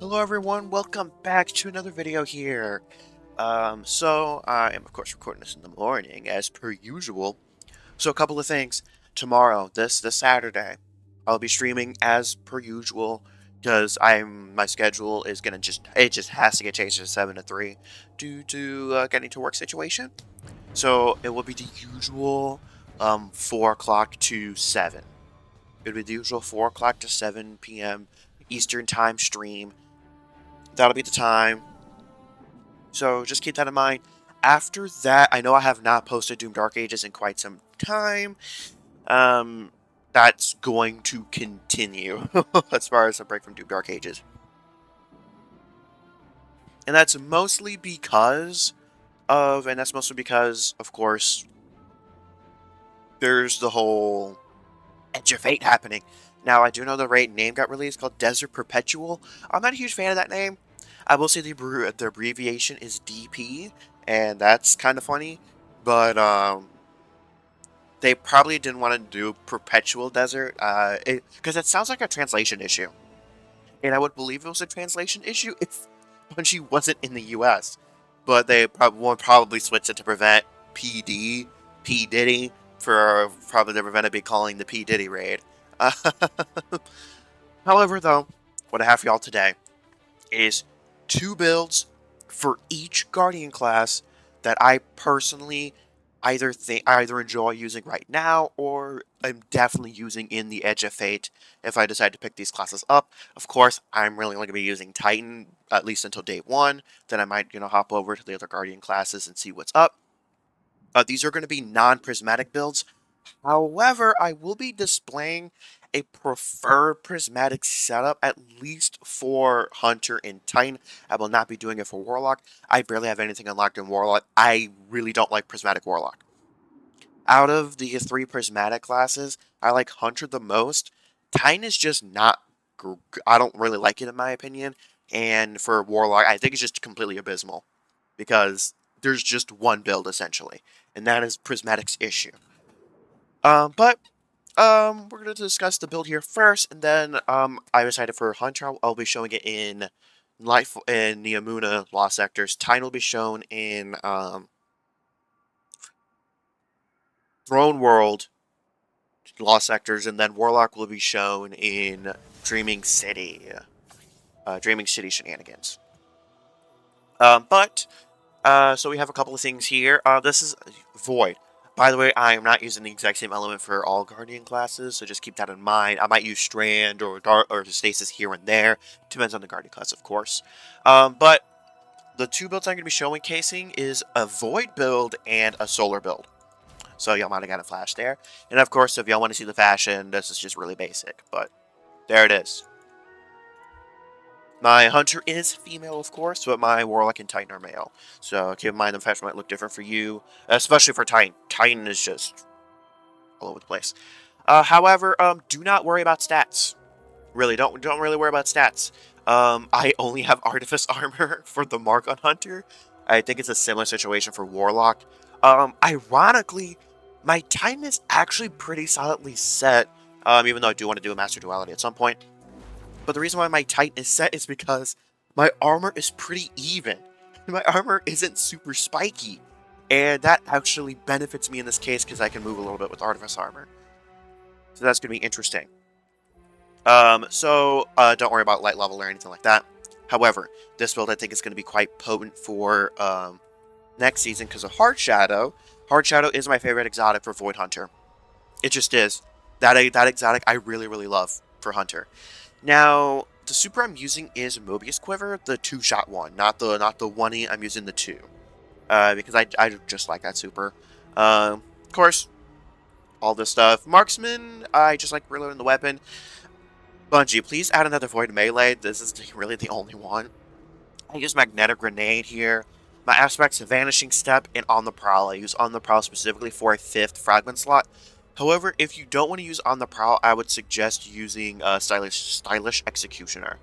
Hello everyone, welcome back to another video here. I am of course recording this in the morning as per usual. So a couple of things. Tomorrow, this Saturday, I'll be streaming as per usual because my schedule is gonna just has to get changed to 7 to 3 due to getting to work situation. So it will be the usual 4 o'clock to 7. It'll be the usual 4 o'clock to 7 p.m. Eastern time stream. That'll be the time. So just keep that in mind. After that, I know I have not posted Doom Dark Ages in quite some time. Um, that's going to continue as far as a break from Doom Dark Ages. And that's mostly because of course, there's the whole Edge of Fate happening. Now, I do know the raid name got released called Desert Perpetual. I'm not a huge fan of that name. I will say the abbreviation is DP, and that's kind of funny. But they probably didn't want to do Perpetual Desert, because it sounds like a translation issue. And I would believe it was a translation issue if Bungie wasn't in the U.S. But they probably switch it to prevent PD, P Diddy, for probably to prevent it be calling the P Diddy raid. However, though, what I have for y'all today is 2 builds for each Guardian class that I personally either enjoy using right now or I'm definitely using in the Edge of Fate if I decide to pick these classes up. Of course, I'm really only going to be using Titan at least until day 1. Then I might, hop over to the other Guardian classes and see what's up. These are going to be non-prismatic builds. However, I will be displaying a preferred prismatic setup, at least for Hunter and Titan. I will not be doing it for Warlock. I barely have anything unlocked in Warlock. I really don't like Prismatic Warlock. Out of the 3 prismatic classes, I like Hunter the most. Titan is just not... I don't really like it in my opinion. And for Warlock, I think it's just completely abysmal. Because there's just one build, essentially. And that is Prismatic's issue. We're going to discuss the build here first, and then I decided for Hunter, I'll be showing it in Life in Neomuna Lost Sectors. Titan will be shown in Throne World Lost Sectors, and then Warlock will be shown in Dreaming City. Dreaming City Shenanigans. So we have a couple of things here. This is Void. By the way, I am not using the exact same element for all Guardian classes, so just keep that in mind. I might use Strand or Dark or Stasis here and there. Depends on the Guardian class, of course. But the 2 builds I'm going to be showcasing is a Void build and a Solar build. So y'all might have got a flash there. And of course, if y'all want to see the fashion, this is just really basic. But there it is. My Hunter is female, of course, but my Warlock and Titan are male. So keep in mind the fashion might look different for you, especially for Titan. Titan is just all over the place. However, do not worry about stats. Really, don't really worry about stats. I only have Artifice Armor for the Mark on Hunter. I think it's a similar situation for Warlock. Ironically, my Titan is actually pretty solidly set, even though I do want to do a Master Duality at some point. But the reason why my Titan is set is because my armor is pretty even. My armor isn't super spiky. And that actually benefits me in this case because I can move a little bit with Artifice Armor. So that's going to be interesting. Don't worry about light level or anything like that. However, this build I think is going to be quite potent for next season because of Hard Shadow. Hard Shadow is my favorite exotic for Void Hunter. It just is. That exotic I really, really love for Hunter. Now, the super I'm using is Mobius Quiver, the 2-shot one, not the 1E. I'm using the 2, because I just like that super. Of course, all this stuff. Marksman, I just like reloading the weapon. Bungie, please add another Void Melee. This is really the only one. I use Magnetic Grenade here. My aspects of Vanishing Step and On the Prowl. I use On the Prowl specifically for a 5th fragment slot. However, if you don't want to use On the Prowl, I would suggest using Stylish Executioner.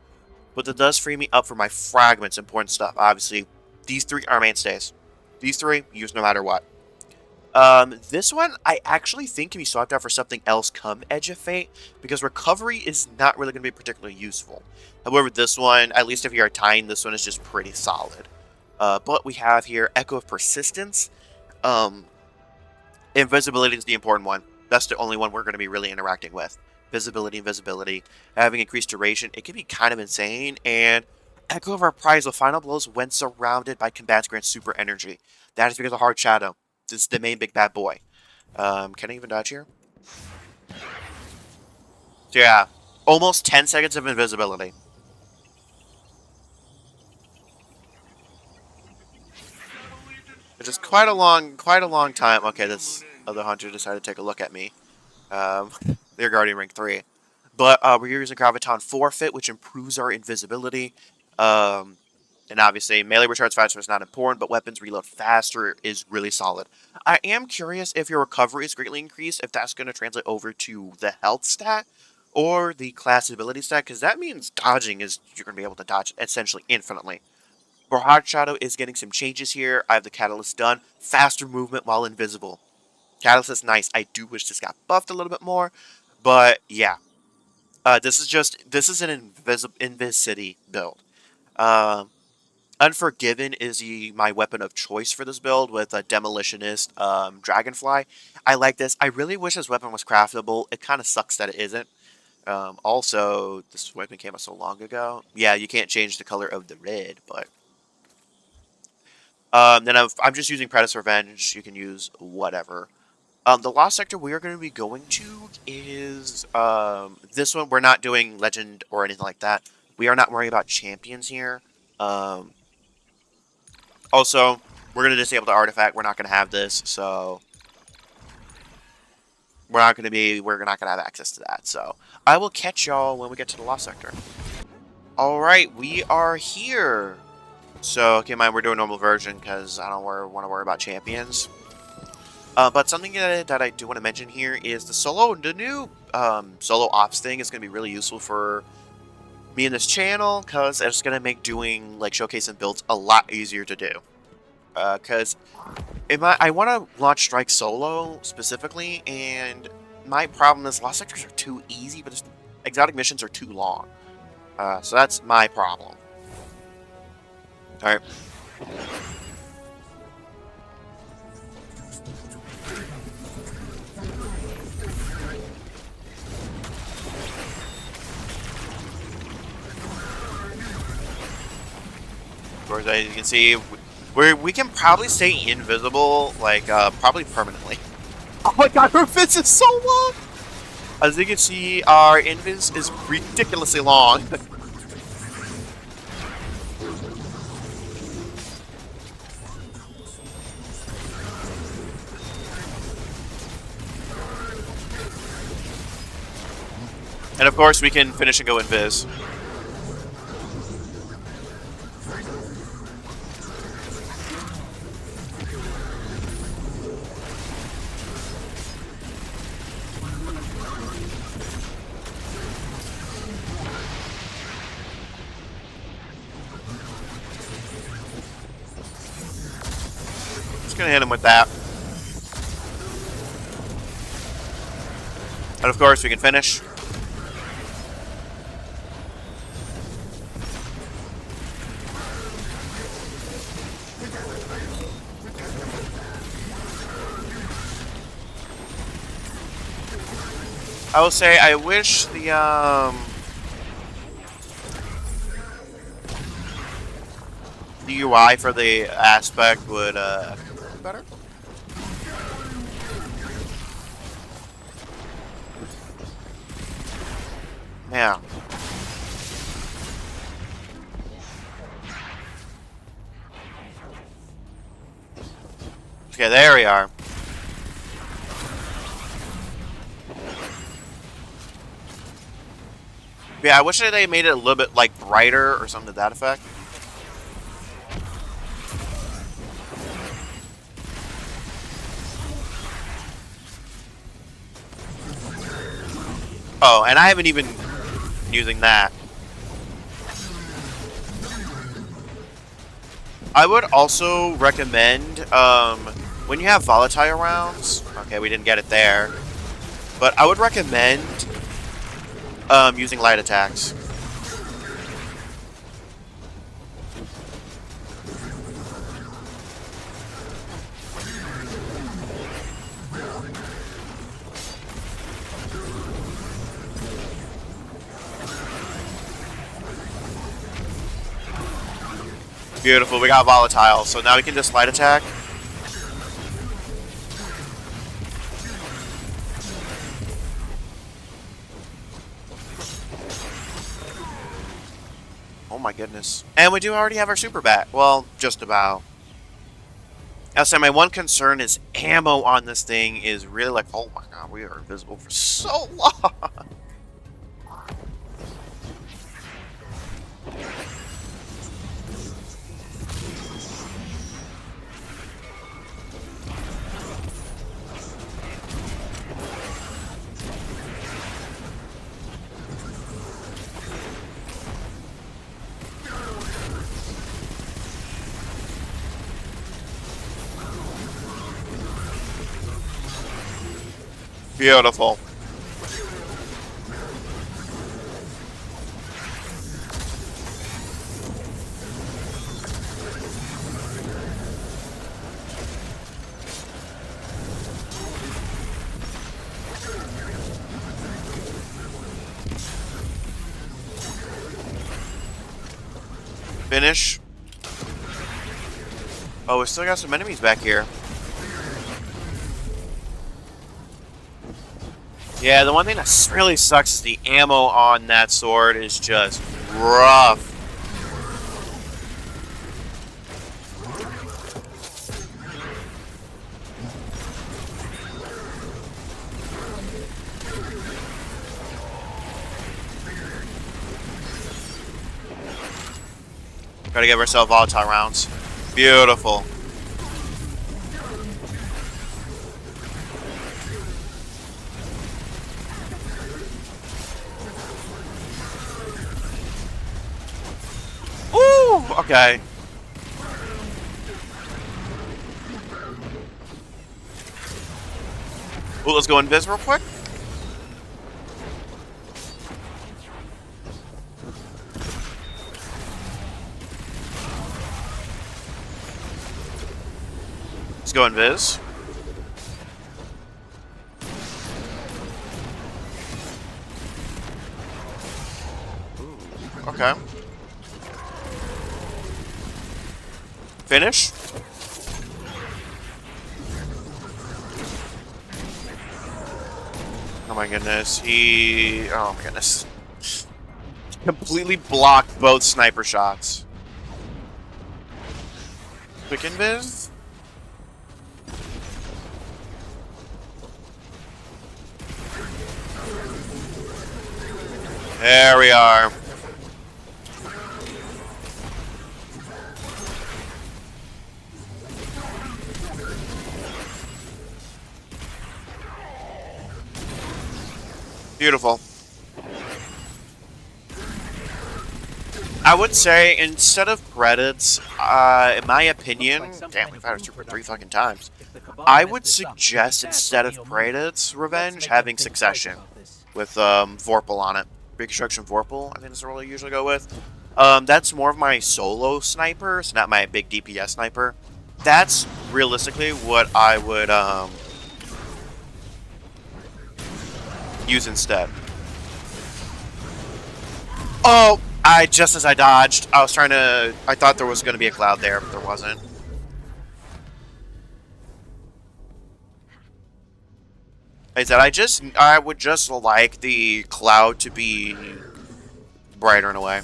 But that does free me up for my fragments, important stuff. Obviously, these 3 are mainstays. These 3, use no matter what. This one I actually think can be swapped out for something else come Edge of Fate, because recovery is not really going to be particularly useful. However, this one, at least if you are tying, this one is just pretty solid. But we have here Echo of Persistence. Um, Invisibility is the important one. That's the only one we're going to be really interacting with. Invisibility. Having increased duration, it can be kind of insane. And Echo of Reprisal final blows when surrounded by combatants grant super energy. That is because of Hard Shadow. This is the main big bad boy. Can I even dodge here? So yeah, almost 10 seconds of invisibility. Which is quite a long time. Okay, this other hunter decided to take a look at me. They're guarding rank 3. But we're using Graviton Forfeit, which improves our invisibility. And obviously, melee recharge faster is not important, but weapons reload faster is really solid. I am curious if your recovery is greatly increased, if that's going to translate over to the health stat or the class ability stat, because that means dodging is you're going to be able to dodge essentially infinitely. Hard Shadow is getting some changes here. I have the Catalyst done. Faster movement while invisible. Catalyst is nice. I do wish this got buffed a little bit more, but yeah. This is an Invis-City build. Unforgiven is my weapon of choice for this build with a Demolitionist Dragonfly. I like this. I really wish this weapon was craftable. It kind of sucks that it isn't. Also, this weapon came out so long ago. Yeah, you can't change the color of the red, but then I'm just using Predator's Revenge. You can use whatever. The Lost Sector we are going to be going to is this one. We're not doing Legend or anything like that. We are not worrying about champions here. Also, we're going to disable the artifact. We're not going to have this, so we're not going to have access to that. So I will catch y'all when we get to the Lost Sector. All right, we are here. So keep in mind we're doing normal version because I don't want to worry about champions. But something that I do want to mention here is the new solo ops thing is going to be really useful for me in this channel because it's going to make doing like showcasing builds a lot easier to do. Because I want to launch Strike solo specifically, and my problem is Lost Sectors are too easy, but exotic missions are too long. So that's my problem. All right. Of course, as you can see, we can probably stay invisible, like, probably permanently. Oh my god, our invis is so long! As you can see, our invis is ridiculously long. And of course, we can finish and go invis. Just gonna hit him with that. And of course, we can finish. I will say, I wish the UI for the aspect would be better. Yeah. Okay, there we are. Yeah, I wish they made it a little bit like brighter or something to that effect. Oh, and I haven't even been using that. I would also recommend when you have volatile rounds, okay, we didn't get it there, but I would recommend using light attacks. Beautiful, we got volatile, so now we can just light attack. Oh my goodness. And we do already have our super bat. Well, just about. I'll say my one concern is ammo on this thing is really like, oh my god, we are invisible for so long. Beautiful. Finish. Oh, we still got some enemies back here. Yeah, the one thing that really sucks is the ammo on that sword is just rough. Gotta give ourselves volatile rounds. Beautiful. Okay. Well, let's go invis real quick. Let's go invis. Okay. Finish. Oh my goodness, oh my goodness. Completely blocked both sniper shots. Quick invis. There we are. Beautiful. I would say instead of credits, in my opinion, damn, we've had a super 3 fucking times. I would suggest instead of credits, Revenge having Succession with Vorpal on it. Reconstruction Vorpal, I think that's what I usually go with. That's more of my solo sniper, so not my big DPS sniper. That's realistically what I would use instead. Oh, just as I dodged, I thought there was going to be a cloud there, but there wasn't. I said I would just like the cloud to be brighter in a way.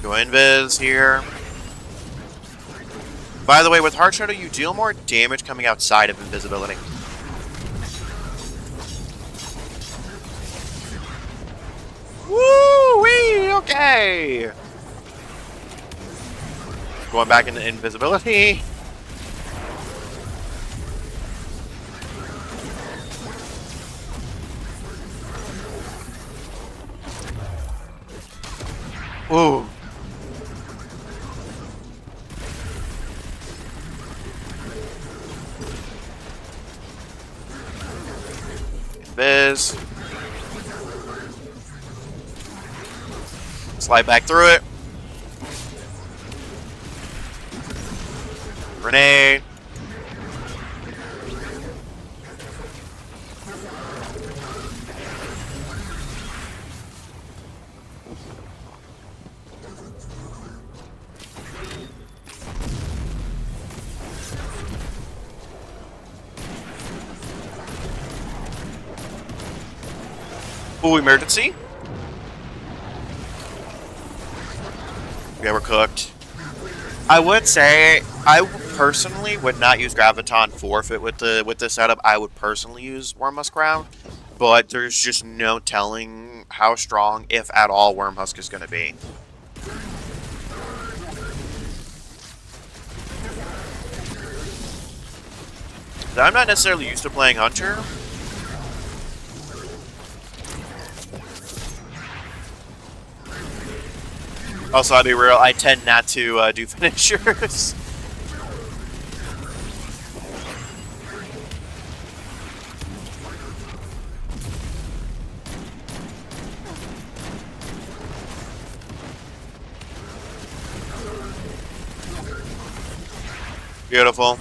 Go invis here. By the way, with Heart Shadow, you deal more damage coming outside of invisibility. Woo-wee! Okay! Going back into invisibility. Biz. Slide back through it. Grenade. Ooh, emergency. Yeah, we're cooked. I would say I personally would not use Graviton Forfeit with the setup. I would personally use Wormhusk Crown, but there's just no telling how strong, if at all, Wormhusk is going to be. I'm not necessarily used to playing Hunter. Also, I'll be real, I tend not to do finishers. Beautiful.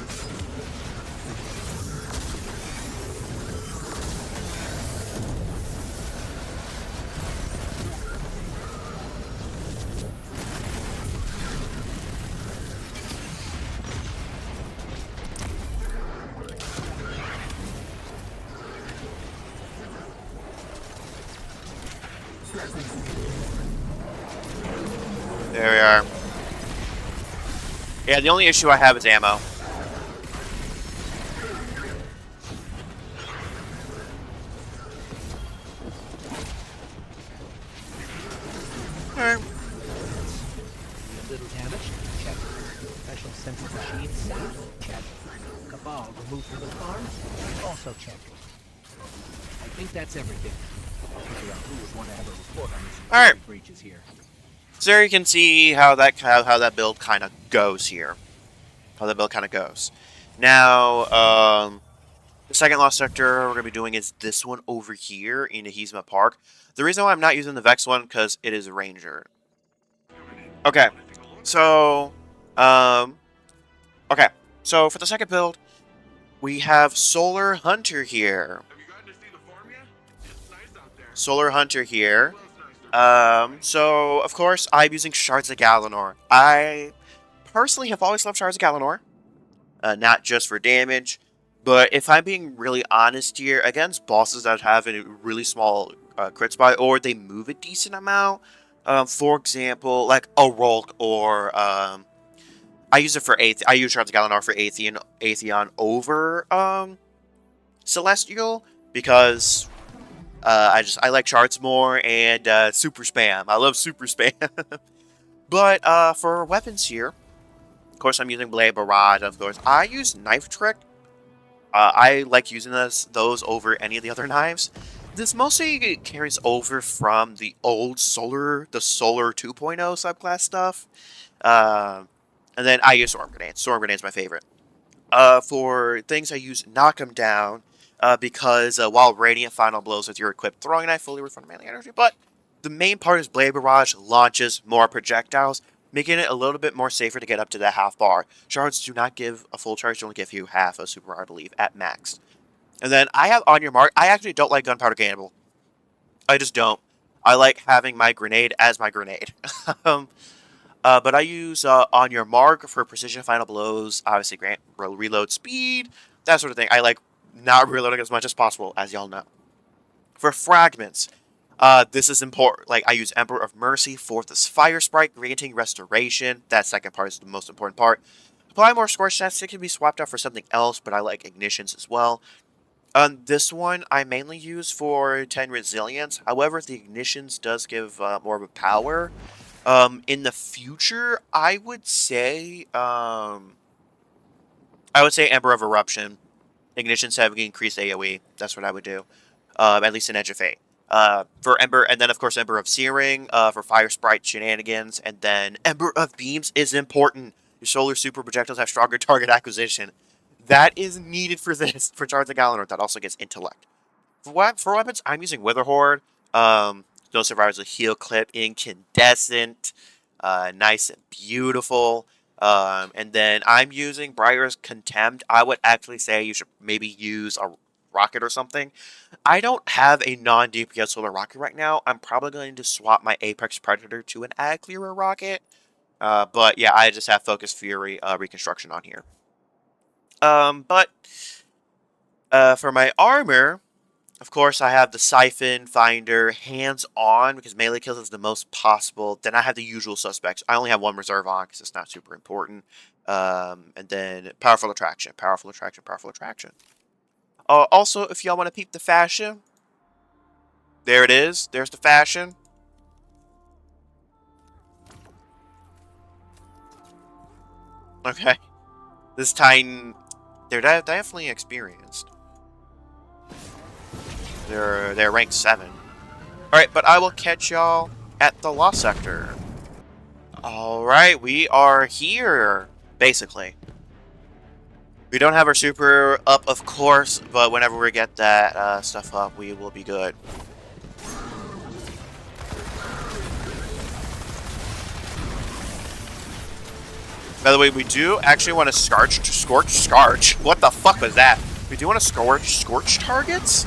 There we are. Yeah, the only issue I have is ammo. Alright. Little damage? Check. Special sensitive machine safe? Check. Cabal removed from the farm? Also check. I think that's everything. I'll figure out who would want to have a report on these Alright. breaches here. So you can see how that build kind of goes here. How that build kind of goes. Now, the second Lost Sector we're going to be doing is this one over here in Ahisma Park. The reason why I'm not using the Vex one, because it is Ranger. Okay, so, okay, so for the second build, we have Solar Hunter here. Solar Hunter here. So, of course, I'm using Shards of Galanor. I personally have always loved Shards of Galanor. Not just for damage, but if I'm being really honest here, against bosses that have a really small crit spot, or they move a decent amount, for example, like a Rolk, or I use it for I use Shards of Galanor for Atheon over Celestial, because I like Shards more, and super spam. I love super spam. But for weapons here, of course, I'm using Blade Barrage. Of course, I use Knife Trick. I like using those over any of the other knives. This mostly carries over from the old Solar 2.0 subclass stuff. And then I use Storm Grenade. Storm Grenade is my favorite. For things I use Knock 'em Down, because while Radiant Final Blows with your equipped throwing knife fully refund melee energy, but the main part is Blade Barrage launches more projectiles, making it a little bit more safer to get up to the half bar. Shards do not give a full charge, they only give you half a super, I believe, at max. And then I have On Your Mark. I actually don't like Gunpowder Cannibal. I just don't. I like having my grenade as my grenade. But I use On Your Mark for precision final blows, obviously grant reload speed, that sort of thing. I like not reloading as much as possible, as y'all know. For fragments, this is important. Like, I use Emperor of Mercy, fourth is Fire Sprite, granting restoration. That second part is the most important part. Apply more Scorch stats. It can be swapped out for something else, but I like Ignitions as well. This one I mainly use for 10 resilience. However, the Ignitions does give more of a power. In the future, I would say Emperor of Eruption. Ignitions have increased AoE. That's what I would do. At least in Edge of Fate. For Ember, and then of course Ember of Searing, for Fire Sprite shenanigans, and then Ember of Beams is important. Your solar super projectiles have stronger target acquisition. That is needed for this, for Shards of Galanor. That also gets Intellect. For weapons, I'm using Witherhoard. No Survivors with Heal Clip, Incandescent, nice and beautiful. And then I'm using Briar's Contempt. I would actually say you should maybe use a rocket or something. I don't have a non-DPS solar rocket right now. I'm probably going to swap my Apex Predator to an Ag Clearer rocket. But yeah, I just have Focus Fury Reconstruction on here. But for my armor, of course, I have the Siphon, Finder, Hands On, because melee kills is the most possible. Then I have the usual suspects. I only have one reserve on, because it's not super important. And then Powerful Attraction, Powerful Attraction, Powerful Attraction. Also, if y'all want to peep the fashion, there it is. There's the fashion. Okay. This Titan, they're definitely experienced. They're ranked 7. Alright, but I will catch y'all at the Lost Sector. Alright, we are here, basically. We don't have our super up, of course, but whenever we get that stuff up, we will be good. By the way, we do actually want to scorch. What the fuck was that? We do want to scorch targets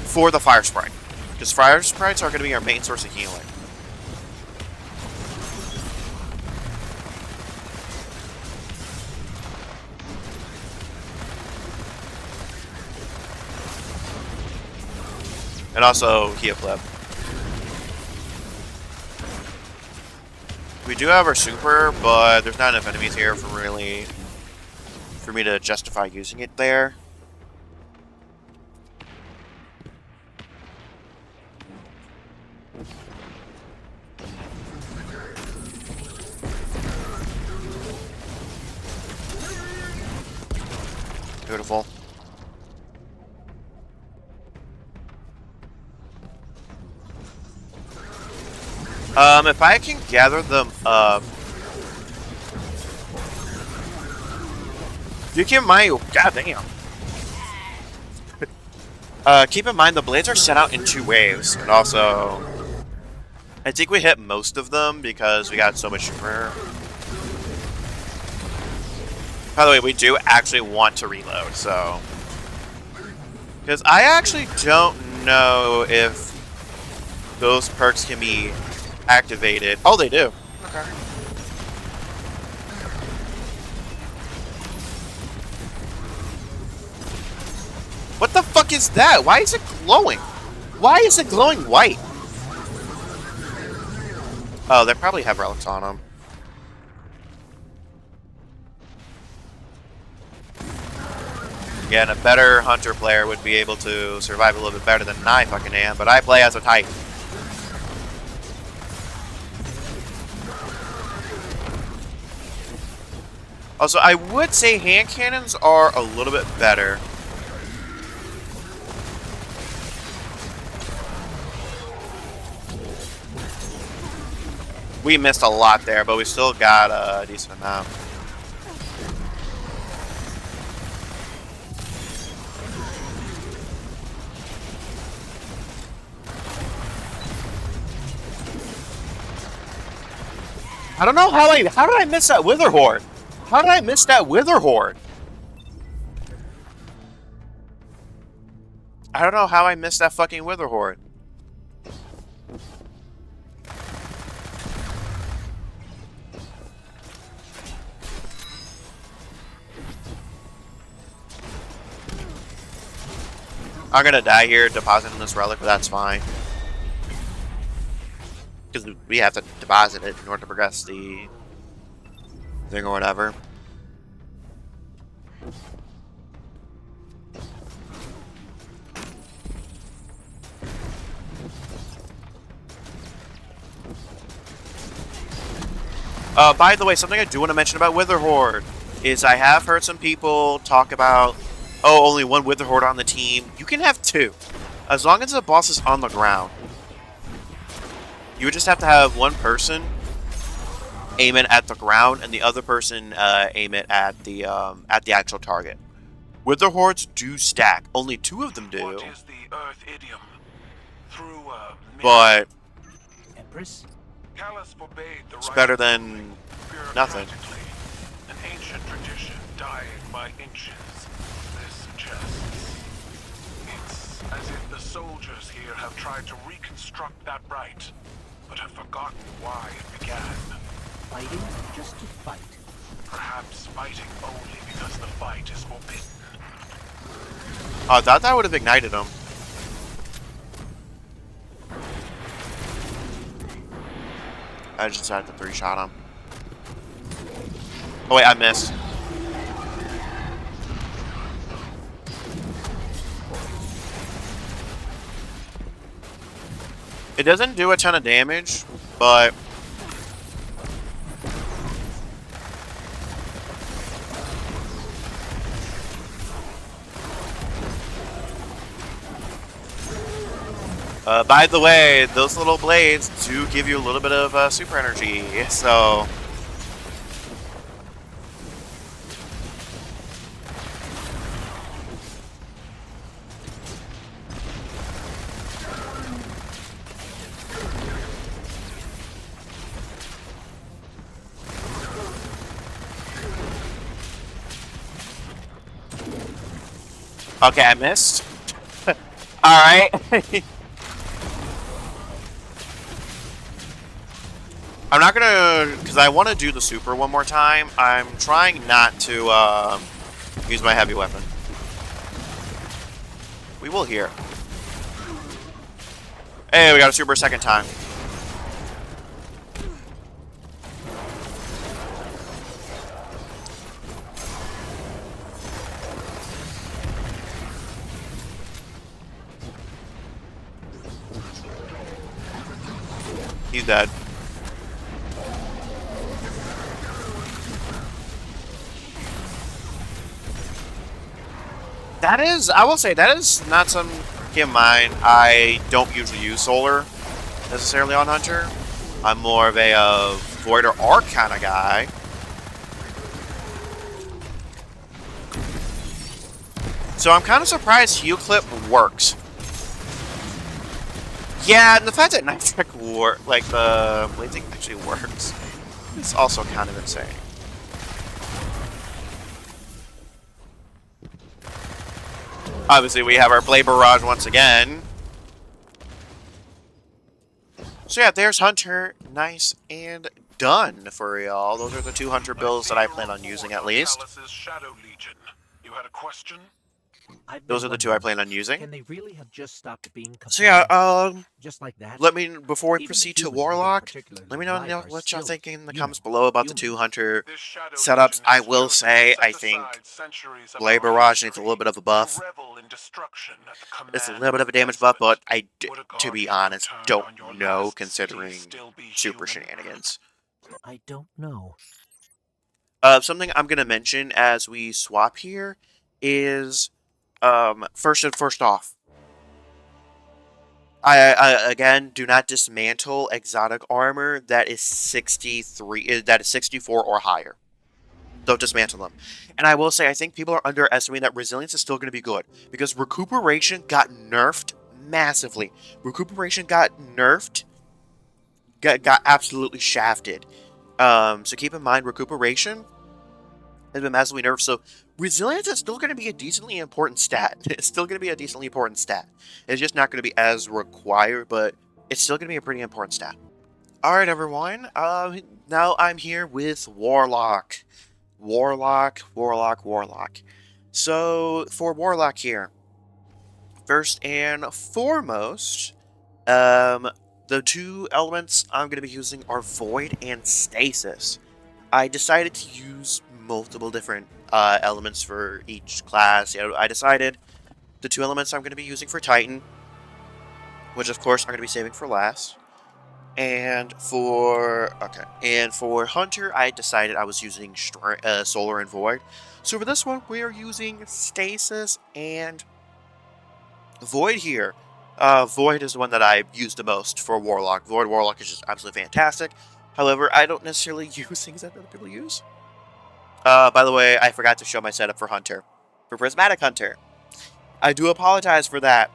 for the Fire Sprite, because Fire Sprites are going to be our main source of healing. And also Heal Clip. We do have our super, but there's not enough enemies here for me to justify using it there. Beautiful. If I can gather them up. You keep in mind, goddamn. Keep in mind the blades are sent out in 2 waves, and also, I think we hit most of them because we got so much super. By the way, we do actually want to reload, so. Because I actually don't know if those perks can be activated. Oh, they do. Okay. What the fuck is that? Why is it glowing? Why is it glowing white? Oh, they probably have relics on them. Again, a better hunter player would be able to survive a little bit better than I fucking am, but I play as a Titan. Also, I would say hand cannons are a little bit better. We missed a lot there, but we still got a decent amount. I don't know how did I miss that Wither Horde? How did I miss that Wither Horde? I don't know how I missed that fucking Wither Horde. I'm gonna die here depositing this relic, but that's fine. Because we have to deposit it in order to progress the thing or whatever. By the way, something I do want to mention about Wither Horde is I have heard some people talk about, oh, only one Wither Horde on the team. You can have 2, as long as the boss is on the ground. You would just have to have one person aim it at the ground, and the other person aim it at the actual target. Wither hordes do stack. Only 2 of them do. What is the Earth idiom? Through a But Empress? Callus forbade the it's right better of than nothing. bureaucratically. An ancient tradition dying by inches. This suggests it's as if the soldiers here have tried to reconstruct that right, but have forgotten why it began. Fighting just to fight. Perhaps fighting only because the fight is forbidden. I thought that would have ignited him. I just decided to 3-shot him. Oh wait, I missed. It doesn't do a ton of damage, but by the way, those little blades do give you a little bit of super energy, so... Okay, I missed. Alright. I'm not gonna, because I want to do the super one more time. I'm trying not to use my heavy weapon. We will hear. Hey, we got a super a second time. He's dead. That is, I will say, that is not some of mine. I don't usually use solar necessarily on Hunter. I'm more of a Void or Arc kind of guy. So I'm kind of surprised Heal Clip works. Yeah, and the fact that Knife Trick like the blazing actually works, is also kind of insane. Obviously, we have our Blade Barrage once again. So yeah, there's Hunter. Nice and done for y'all. Those are the 2 Hunter builds that I plan on using at least. Shadow Legion. You had a question? Those are the 2 I plan on Can using. they really have just stopped being So yeah, just like that? let me, before we Even proceed the to humans, Warlock, particularly let me know Light, are what y'all still, think in the you comments know, below about the human. 2 Hunter This Shadow setups. Legion I has will chosen to say, set I think aside centuries of Blade our Barrage needs a history little bit of a to buff. revel in destruction at the It's a command little bit of a damage buff, but I, to be honest, don't know considering super shenanigans. I don't know. Something I'm going to mention as we swap here is, first off, I again do not dismantle exotic armor that is 64 or higher. Don't dismantle them. And I will say, I think people are underestimating that resilience is still going to be good because recuperation got nerfed massively. Recuperation got nerfed, got absolutely shafted. So keep in mind, recuperation has been massively nerfed. So resilience is still going to be a decently important stat. It's still going to be a decently important stat. It's just not going to be as required, but it's still going to be a pretty important stat. Alright, everyone. Now I'm here with Warlock. Warlock. So, for Warlock here, first and foremost, the 2 elements I'm going to be using are Void and Stasis. I decided to use multiple different elements for each class. I decided the 2 elements I'm going to be using for Titan, which of course I'm going to be saving for last. And for Hunter, I decided I was using Solar and Void. So for this one, we are using Stasis and Void here. Void is the one that I use the most for Warlock. Void Warlock is just absolutely fantastic. However, I don't necessarily use things that other people use. By the way, I forgot to show my setup for Hunter. for Prismatic Hunter. I do apologize for that.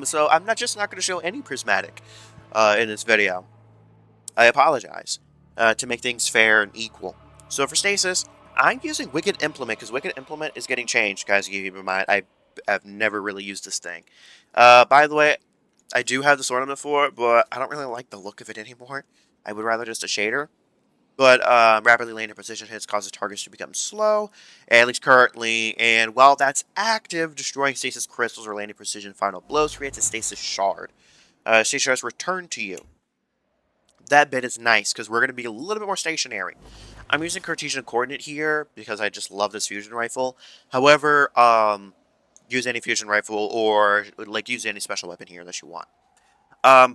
So I'm not going to show any Prismatic in this video. I apologize to make things fair and equal. So for Stasis, I'm using Wicked Implement because Wicked Implement is getting changed, guys. Keep in mind, I've never really used this thing. By the way, I do have this ornament for it, but I don't really like the look of it anymore. I would rather just a shader. But rapidly landing precision hits causes targets to become slow, at least currently. And while that's active, destroying stasis crystals or landing precision final blows creates a stasis shard. Stasis shards return to you. That bit is nice because we're going to be a little bit more stationary. I'm using Cartesian coordinate here because I just love this fusion rifle. However, use any fusion rifle or like use any special weapon here unless you want.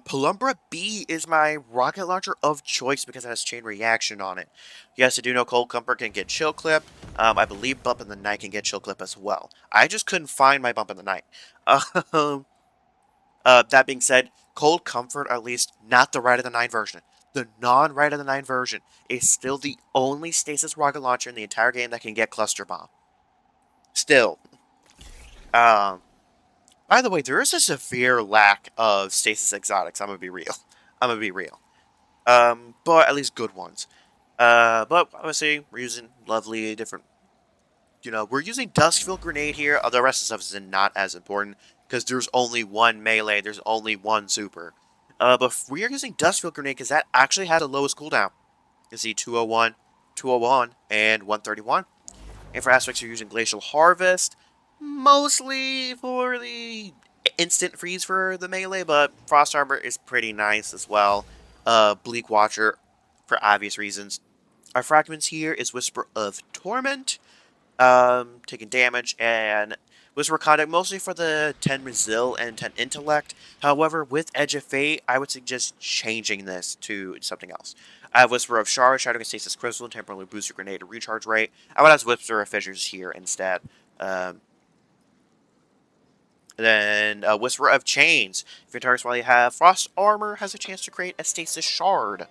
Penumbra B is my rocket launcher of choice because it has chain reaction on it. Yes, I do know Cold Comfort can get Chill Clip. I believe Bump in the Night can get Chill Clip as well. I just couldn't find my Bump in the Night. That being said, Cold Comfort, at least not the Rite of the Nine version. The non-Rite of the Nine version is still the only stasis rocket launcher in the entire game that can get Cluster Bomb. Still. By the way, there is a severe lack of stasis exotics. I'm gonna be real. But at least good ones. But obviously we're using lovely different. We're using Duskfield Grenade here. The rest of the stuff is not as important because there's only one melee. There's only one super. But we are using Duskfield Grenade because that actually had the lowest cooldown. You can see 201, 201, and 131. And for aspects, you're using Glacial Harvest. Mostly for the instant freeze for the melee, but Frost Armor is pretty nice as well. Bleak Watcher, for obvious reasons. Our fragments here is Whisper of Torment, taking damage, and Whisper of Conduct mostly for the 10 Resil and 10 Intellect. However, with Edge of Fate, I would suggest changing this to something else. I have Whisper of Shard, Shadow Stasis Crystal, and temporarily boost your grenade recharge rate. I would have Whisper of Fissures here instead. Then Whisper of Chains. If your targets while you have Frost Armor has a chance to create a Stasis Shard.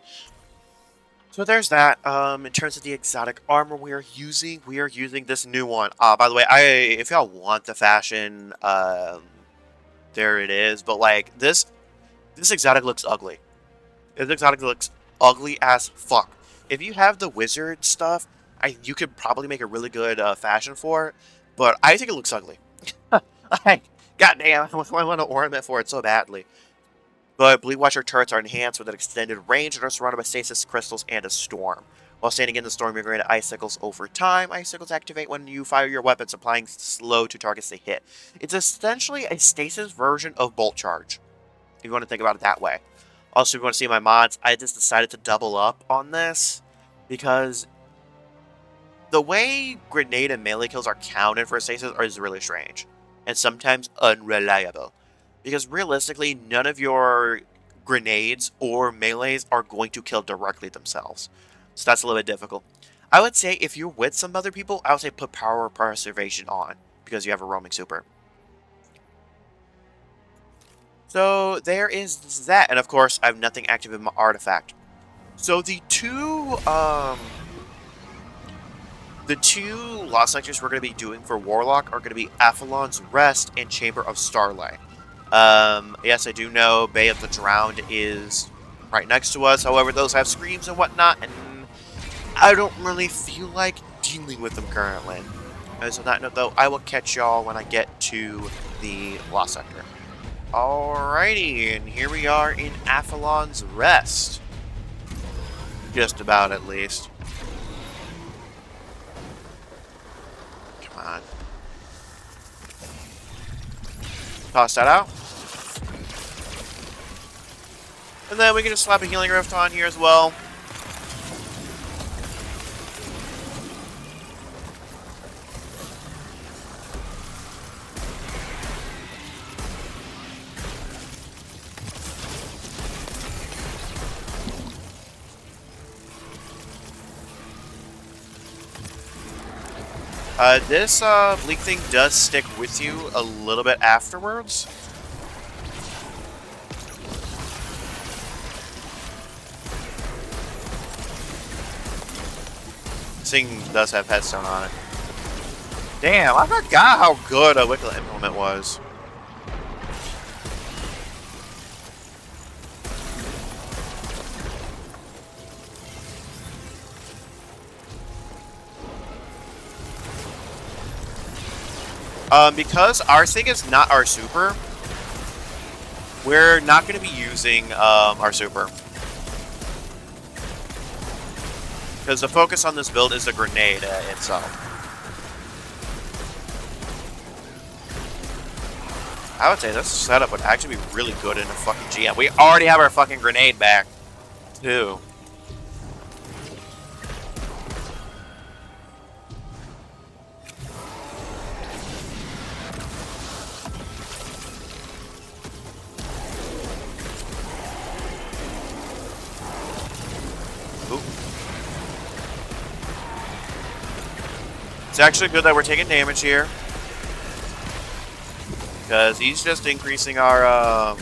So there's that. In terms of the exotic armor we are using this new one. By the way, if y'all want the fashion, there it is. But like this exotic looks ugly. This exotic looks ugly as fuck. If you have the wizard stuff, you could probably make a really good fashion for it. But I think it looks ugly. Goddamn, I want to ornament for it so badly. But Bleak Watcher turrets are enhanced with an extended range and are surrounded by stasis crystals and a storm. While standing in the storm, you're granted icicles over time. Icicles activate when you fire your weapons, applying slow to targets they hit. It's essentially a stasis version of Bolt Charge, if you want to think about it that way. Also, if you want to see my mods, I just decided to double up on this because the way grenade and melee kills are counted for stasis is really strange. And sometimes unreliable. Because realistically, none of your grenades or melees are going to kill directly themselves. So that's a little bit difficult. I would say if you're with some other people, I would say put Power of Preservation on. Because you have a roaming super. So there is that. And of course, I have nothing active in my artifact. So the two Lost Sectors we're going to be doing for Warlock are going to be Avalon's Rest and Chamber of Starlight. Yes, I do know Bay of the Drowned is right next to us. However, those have screams and whatnot, and I don't really feel like dealing with them currently. So on that note, though, I will catch y'all when I get to the Lost Sector. Alrighty, and here we are in Avalon's Rest. Just about, at least. Come on. Toss that out. And then we can just slap a Healing Rift on here as well. This Bleak thing does stick with you a little bit afterwards. This thing does have headstone on it. Damn, I forgot how good a Wicked Implement was. Because our thing is not our super, we're not going to be using our super. Because the focus on this build is the grenade itself. I would say this setup would actually be really good in a fucking GM. We already have our fucking grenade back, too. It's actually good that we're taking damage here. Because he's just increasing our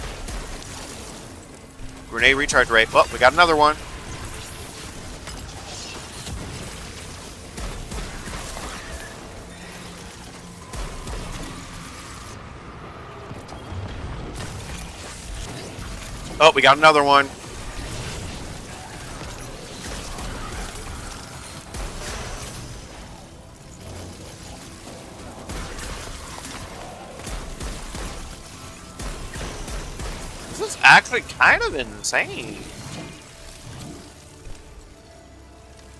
grenade recharge rate. Well, we got another one. Oh, we got another one. This is actually kind of insane.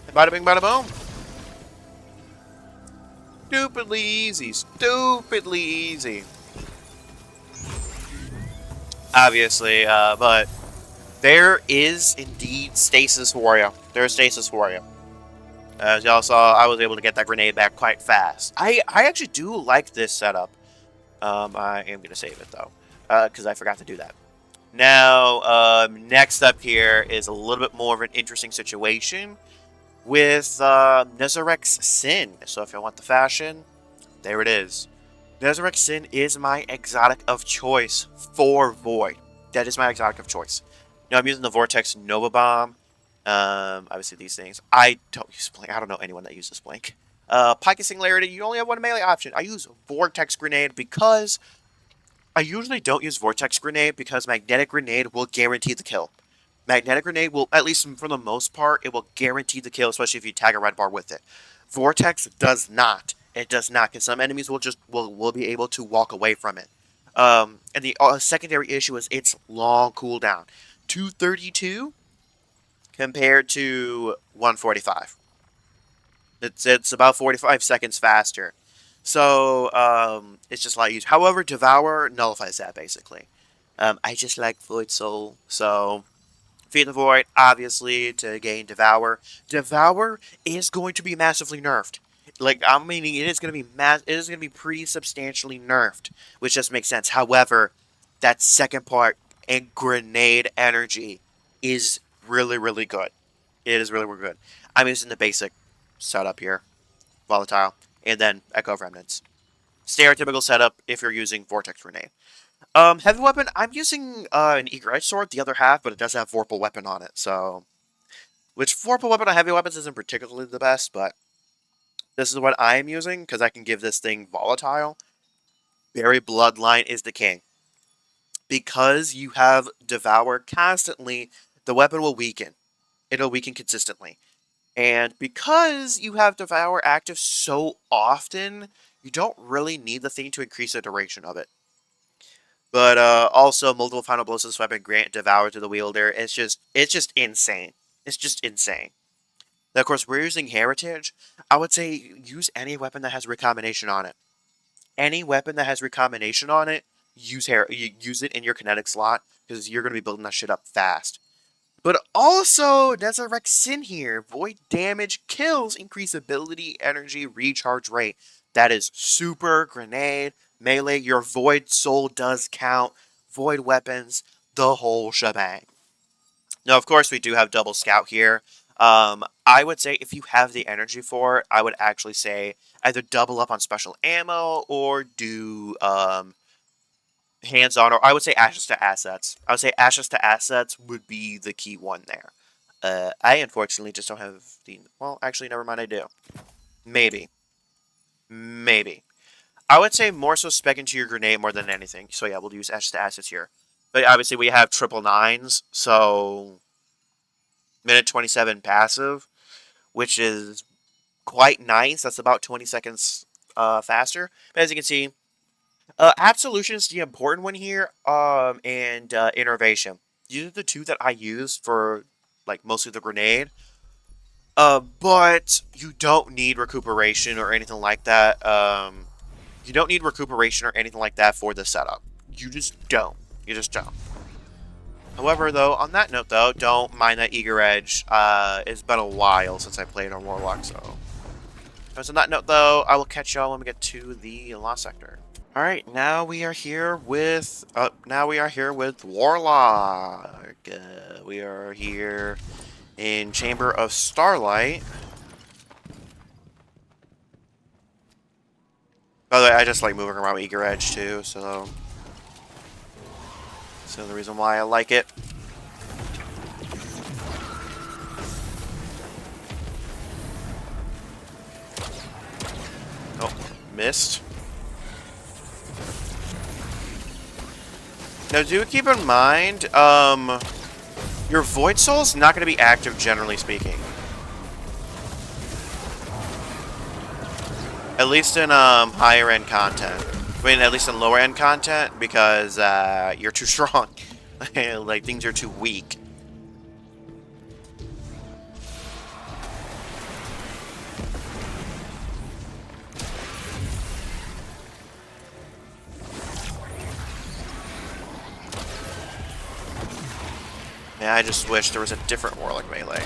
Bada bing, bada boom. Stupidly easy. Stupidly easy. Obviously, but there is indeed stasis for you. There's stasis for you. As y'all saw, I was able to get that grenade back quite fast. I actually do like this setup. I am going to save it, though, because I forgot to do that. Now, next up here is a little bit more of an interesting situation with Nezarek's Sin. So if you want the fashion, there it is. Nezarek's Sin is my exotic of choice for Void. That is my exotic of choice. Now, I'm using the Vortex Nova Bomb. Obviously these things. I don't use Blink. I don't know anyone that uses Blink. Pike and Singularity, you only have one melee option. I use Vortex Grenade because I usually don't use Vortex Grenade because Magnetic Grenade will guarantee the kill. Magnetic Grenade will, at least for the most part, it will guarantee the kill, especially if you tag a red bar with it. Vortex does not. It does not, because some enemies will just will be able to walk away from it. And the secondary issue is its long cooldown. 232 compared to 145. It's about 45 seconds faster. So, it's just a lot easier. However, Devour nullifies that, basically. I just like Void Soul, so Feed the Void, obviously, to gain Devour. Devour is going to be massively nerfed. Like, I mean, it is going to be it is going to be pretty substantially nerfed, which just makes sense. However, that second part and grenade energy is really, really good. It is really, really good. I'm using the basic setup here, Volatile, and then Echo of Remnants. Stereotypical setup if you're using Vortex Grenade. Heavy weapon, I'm using an Eager Edge Sword, the other half, but it does have Vorpal Weapon on it, so... Which Vorpal Weapon on heavy weapons isn't particularly the best, but this is what I'm using, because I can give this thing Volatile. Berry Bloodline is the king. Because you have Devour constantly, the weapon will weaken. It'll weaken consistently. And because you have Devour active so often, you don't really need the thing to increase the duration of it. But also, multiple final blows to this weapon grant Devour to the wielder. It's just insane. It's just insane. Now, of course, we're using Heritage. I would say use any weapon that has recombination on it. Any weapon that has recombination on it, use it in your kinetic slot, because you're going to be building that shit up fast. But also, Nezarek's Sin here. Void damage, kills, increase ability, energy, recharge rate. That is super, grenade, melee. Your Void Soul does count. Void weapons, the whole shebang. Now, of course, we do have Double Scout here. I would say if you have the energy for it, I would actually say either double up on special ammo or do hands-on, or I would say Ashes to Assets. I would say Ashes to Assets would be the key one there. I unfortunately just don't have the... Well, actually, never mind, I do. Maybe. Maybe. I would say more so spec into your grenade more than anything. So yeah, we'll use extra assets here. But obviously we have triple nines, so minute 27 passive, which is quite nice. That's about 20 seconds faster. But as you can see, Absolution is the important one here, and Innervation. These are the two that I use for like mostly the grenade. But you don't need recuperation or anything like that. You don't need recuperation or anything like that for the setup. You just don't. You just don't. However, though, on that note, though, don't mind that Eager Edge. It's been a while since I played on Warlock, so. On that note, though, I will catch y'all when we get to the Lost Sector. All right, now we are here with Warlock. We are here in Chamber of Starlight. By the way, I just like moving around with Eager Edge too, so the reason why I like it. Oh, missed. Now, do keep in mind, your Void Soul is not going to be active, generally speaking. At least in higher end content. I mean, at least in lower end content, because you're too strong. Like, things are too weak. Yeah, I just wish there was a different Warlock melee.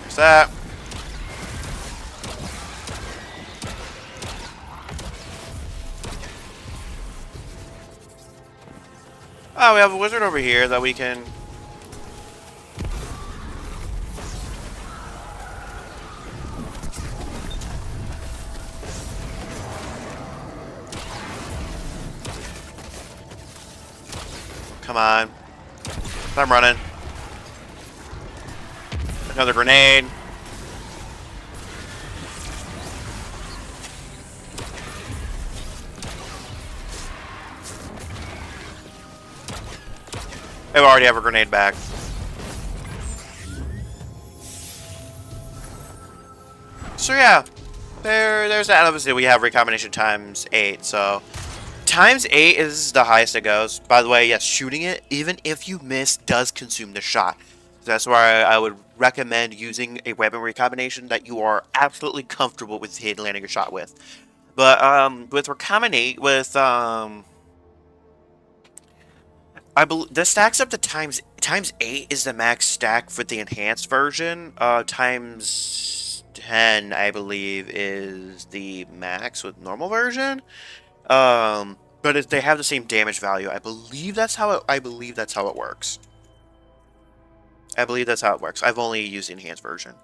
There's that. Oh, we have a wizard over here that we can... Come on. I'm running. Another grenade. I already have a grenade back. So yeah, there's that. Obviously, we have recombination times 8. So times 8 is the highest it goes. By the way, yes, shooting it, even if you miss, does consume the shot. So that's why I would recommend using a weapon recombination that you are absolutely comfortable with landing a shot with. But with recombinate, with I believe this stacks up to times 8 is the max stack for the enhanced version. Times 10, I believe, is the max with normal version. But they have the same damage value. I believe that's how it works. I believe that's how it works. I've only used the enhanced version.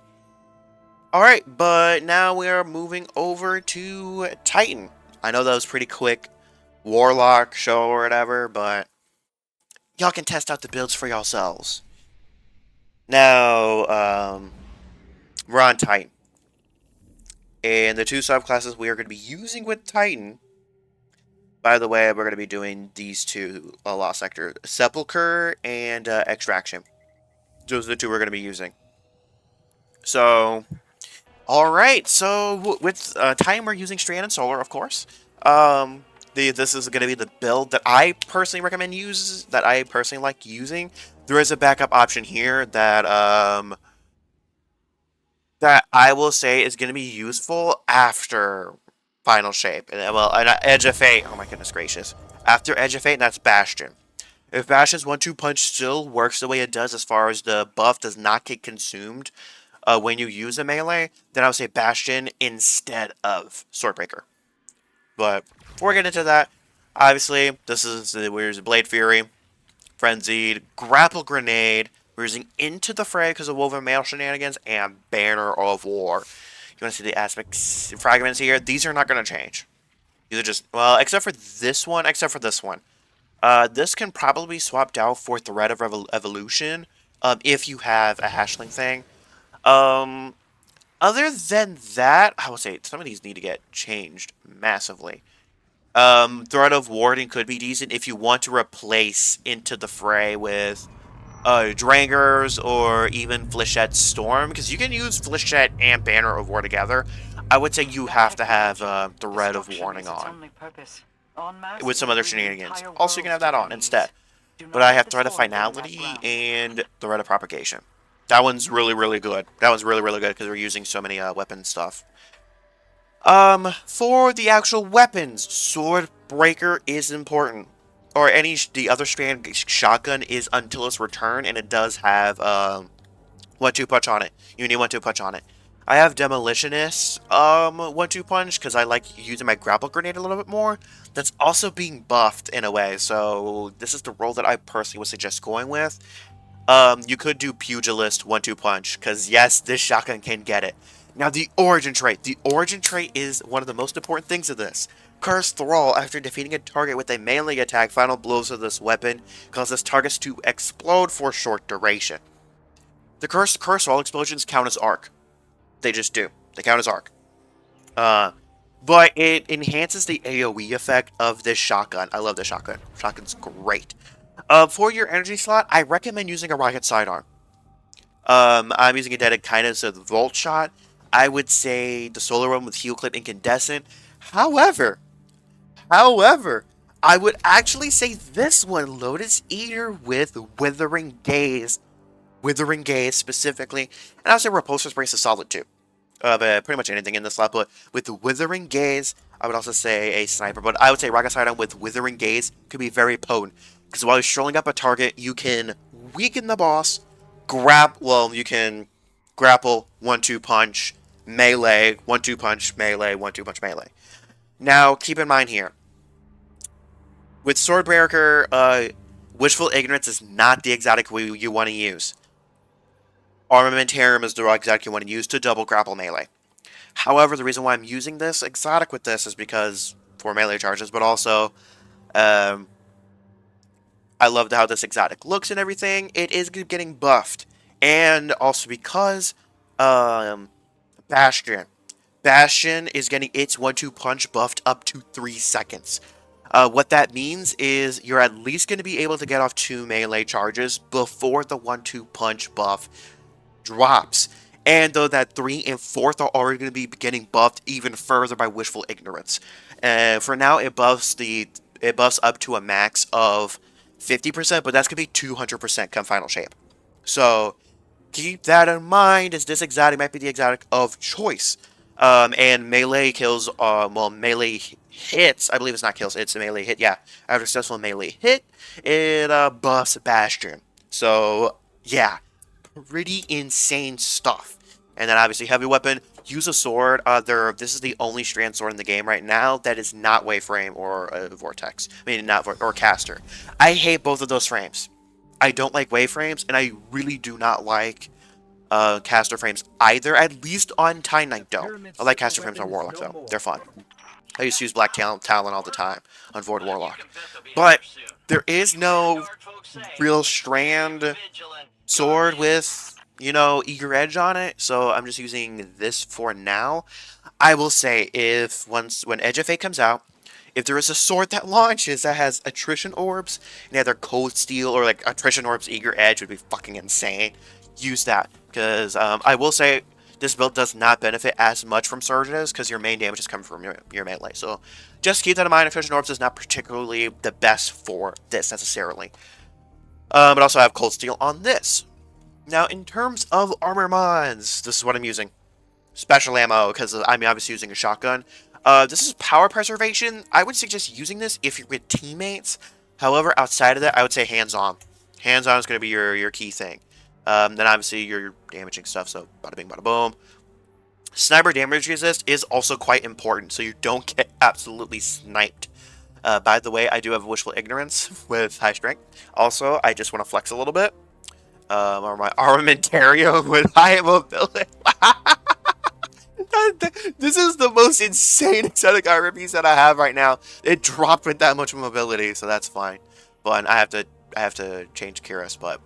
All right, but now we are moving over to Titan. I know that was pretty quick Warlock show or whatever, but y'all can test out the builds for yourselves. Now, we're on Titan. And the two subclasses we are going to be using with Titan, by the way, we're going to be doing these two Lost Sector, Sepulcher and Extraction. Those are the two we're going to be using. So, alright, so with Titan we're using Strand and Solar, of course. This is going to be the build that I personally recommend that I personally like using. There is a backup option here that I will say is going to be useful after Final Shape. And, well, Edge of Fate. Oh my goodness gracious. After Edge of Fate, that's Bastion. If Bastion's 1-2 punch still works the way it does as far as the buff does not get consumed when you use a melee, then I would say Bastion instead of Swordbreaker. But before we get into that, obviously, we're using Blade Fury, Frenzied, Grapple Grenade, we're using Into the Fray because of Woven Mail shenanigans, and Banner of War. You want to see the aspects fragments here? These are not going to change. These are just, well, except for this one. This can probably be swapped out for Thread of Evolution if you have a Hashling thing. Other than that, I would say some of these need to get changed massively. Threat of Warding could be decent if you want to replace Into the Fray with Drangers or even Flechette Storm, because you can use Flechette and Banner of War together. I would say you have to have Threat of Warning on with some other shenanigans. Also, you can have that on instead. But I have Threat of Finality and Threat of Propagation. That one's really, really good. That one's really, really good because we're using so many weapon stuff. For the actual weapons, Sword Breaker is important. Or the other strand shotgun is until its return, and it does have 1-2 punch on it. You need 1-2 punch on it. I have Demolitionist 1-2 punch because I like using my grapple grenade a little bit more. That's also being buffed in a way, so this is the role that I personally would suggest going with. You could do Pugilist 1-2 punch because yes, this shotgun can get it. Now the origin trait. The origin trait is one of the most important things of this. Cursed Thrall, after defeating a target with a melee attack, final blows of this weapon causes targets to explode for a short duration. The Cursed Thrall explosions count as arc. They just do. They count as arc. But it enhances the AoE effect of this shotgun. I love this shotgun. Shotgun's great. For your energy slot, I recommend using a rocket sidearm. I'm using a dedicated so the Volt Shot. I would say the Solar One with Heal Clip Incandescent. However, I would actually say this one, Lotus Eater with Withering Gaze. Withering Gaze specifically. And I would say Repulsor's Brace is solid too. But pretty much anything in this slot. But with the Withering Gaze, I would also say a Sniper. But I would say Rocket Sidearm with Withering Gaze could be very potent. Because while you're strolling up a target, you can weaken the boss, you can grapple, 1-2 punch, melee, 1-2 punch, melee, 1-2 punch, melee. Now, keep in mind here, with Swordbreaker, Wishful Ignorance is not the exotic you want to use. Armamentarium is the exotic you want to use to double grapple melee. However, the reason why I'm using this exotic with this is because for melee charges, but also, I love how this exotic looks and everything. It is getting buffed. And also because Bastion is getting its 1-2 punch buffed up to 3 seconds. What that means is you're at least going to be able to get off 2 melee charges before the 1-2 punch buff drops. And though that 3 and 4th are already going to be getting buffed even further by Wishful Ignorance. For now, it buffs up to a max of 50%, but that's going to be 200% come final shape. So keep that in mind, as this exotic might be the exotic of choice. And melee kills, melee hits, I believe it's not kills, it's a melee hit, yeah. After a successful melee hit, it buffs Bastion. So, yeah, pretty insane stuff. And then obviously heavy weapon, use a sword. This is the only strand sword in the game right now that is not Waveframe or Vortex. I mean, or Caster. I hate both of those frames. I don't like Waveframes, and I really do not like Caster frames either, at least on Time Knight Dome. I like Caster frames on Warlock, though. They're fun. I used to use Black Talon all the time on Void Warlock. But there is no real strand sword with, you know, Eager Edge on it, so I'm just using this for now. I will say, when Edge of Fate comes out, if there is a sword that launches that has Attrition Orbs, and either Cold Steel or like Attrition Orbs Eager Edge would be fucking insane, use that. Because I will say, this build does not benefit as much from Surges, because your main damage is coming from your melee. So just keep that in mind, Attrition Orbs is not particularly the best for this necessarily. But also I have Cold Steel on this. Now, in terms of armor mods, this is what I'm using. Special ammo, because I'm obviously using a shotgun. This is power preservation. I would suggest using this if you're with teammates. However, outside of that, I would say hands-on. Hands-on is going to be your key thing. Then obviously you're damaging stuff, so bada bing, bada boom. Sniper damage resist is also quite important, so you don't get absolutely sniped. By the way, I do have Wishful Ignorance with high strength. Also, I just want to flex a little bit. Or my Armamentarium with high mobility. This is the most insane exotic armor piece that I have right now. It dropped with that much mobility, so that's fine. But I have to change Kiris, but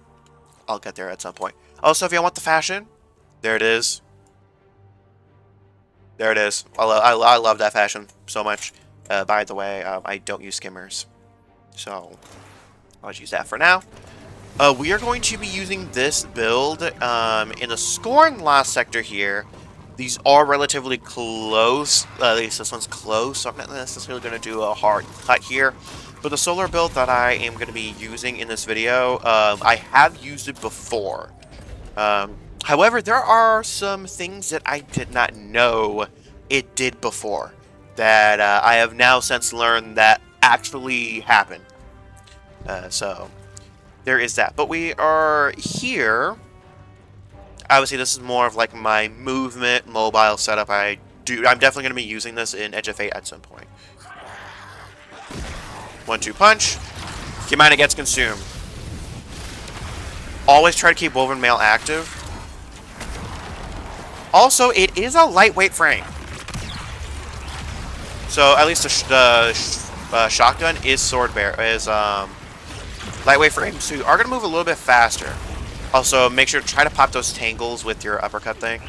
I'll get there at some point. Also, if you want the fashion, there it is. There it is. I love that fashion so much. By the way, I don't use skimmers, so I'll just use that for now. We are going to be using this build in the Scorn last sector here. These are relatively close. At least this one's close, so I'm not necessarily going to do a hard cut here. But the solar build that I am going to be using in this video, I have used it before. However, there are some things that I did not know it did before that I have now since learned that actually happened. So there is that. But we are here. Obviously, this is more of like my movement mobile setup. I'm definitely going to be using this in Edge of Fate at some point. 1-2 punch. Kimana gets consumed. Always try to keep Woven Mail active. Also, it is a lightweight frame. So at least the shotgun is lightweight frame, so you are going to move a little bit faster. Also, make sure to try to pop those tangles with your uppercut thing.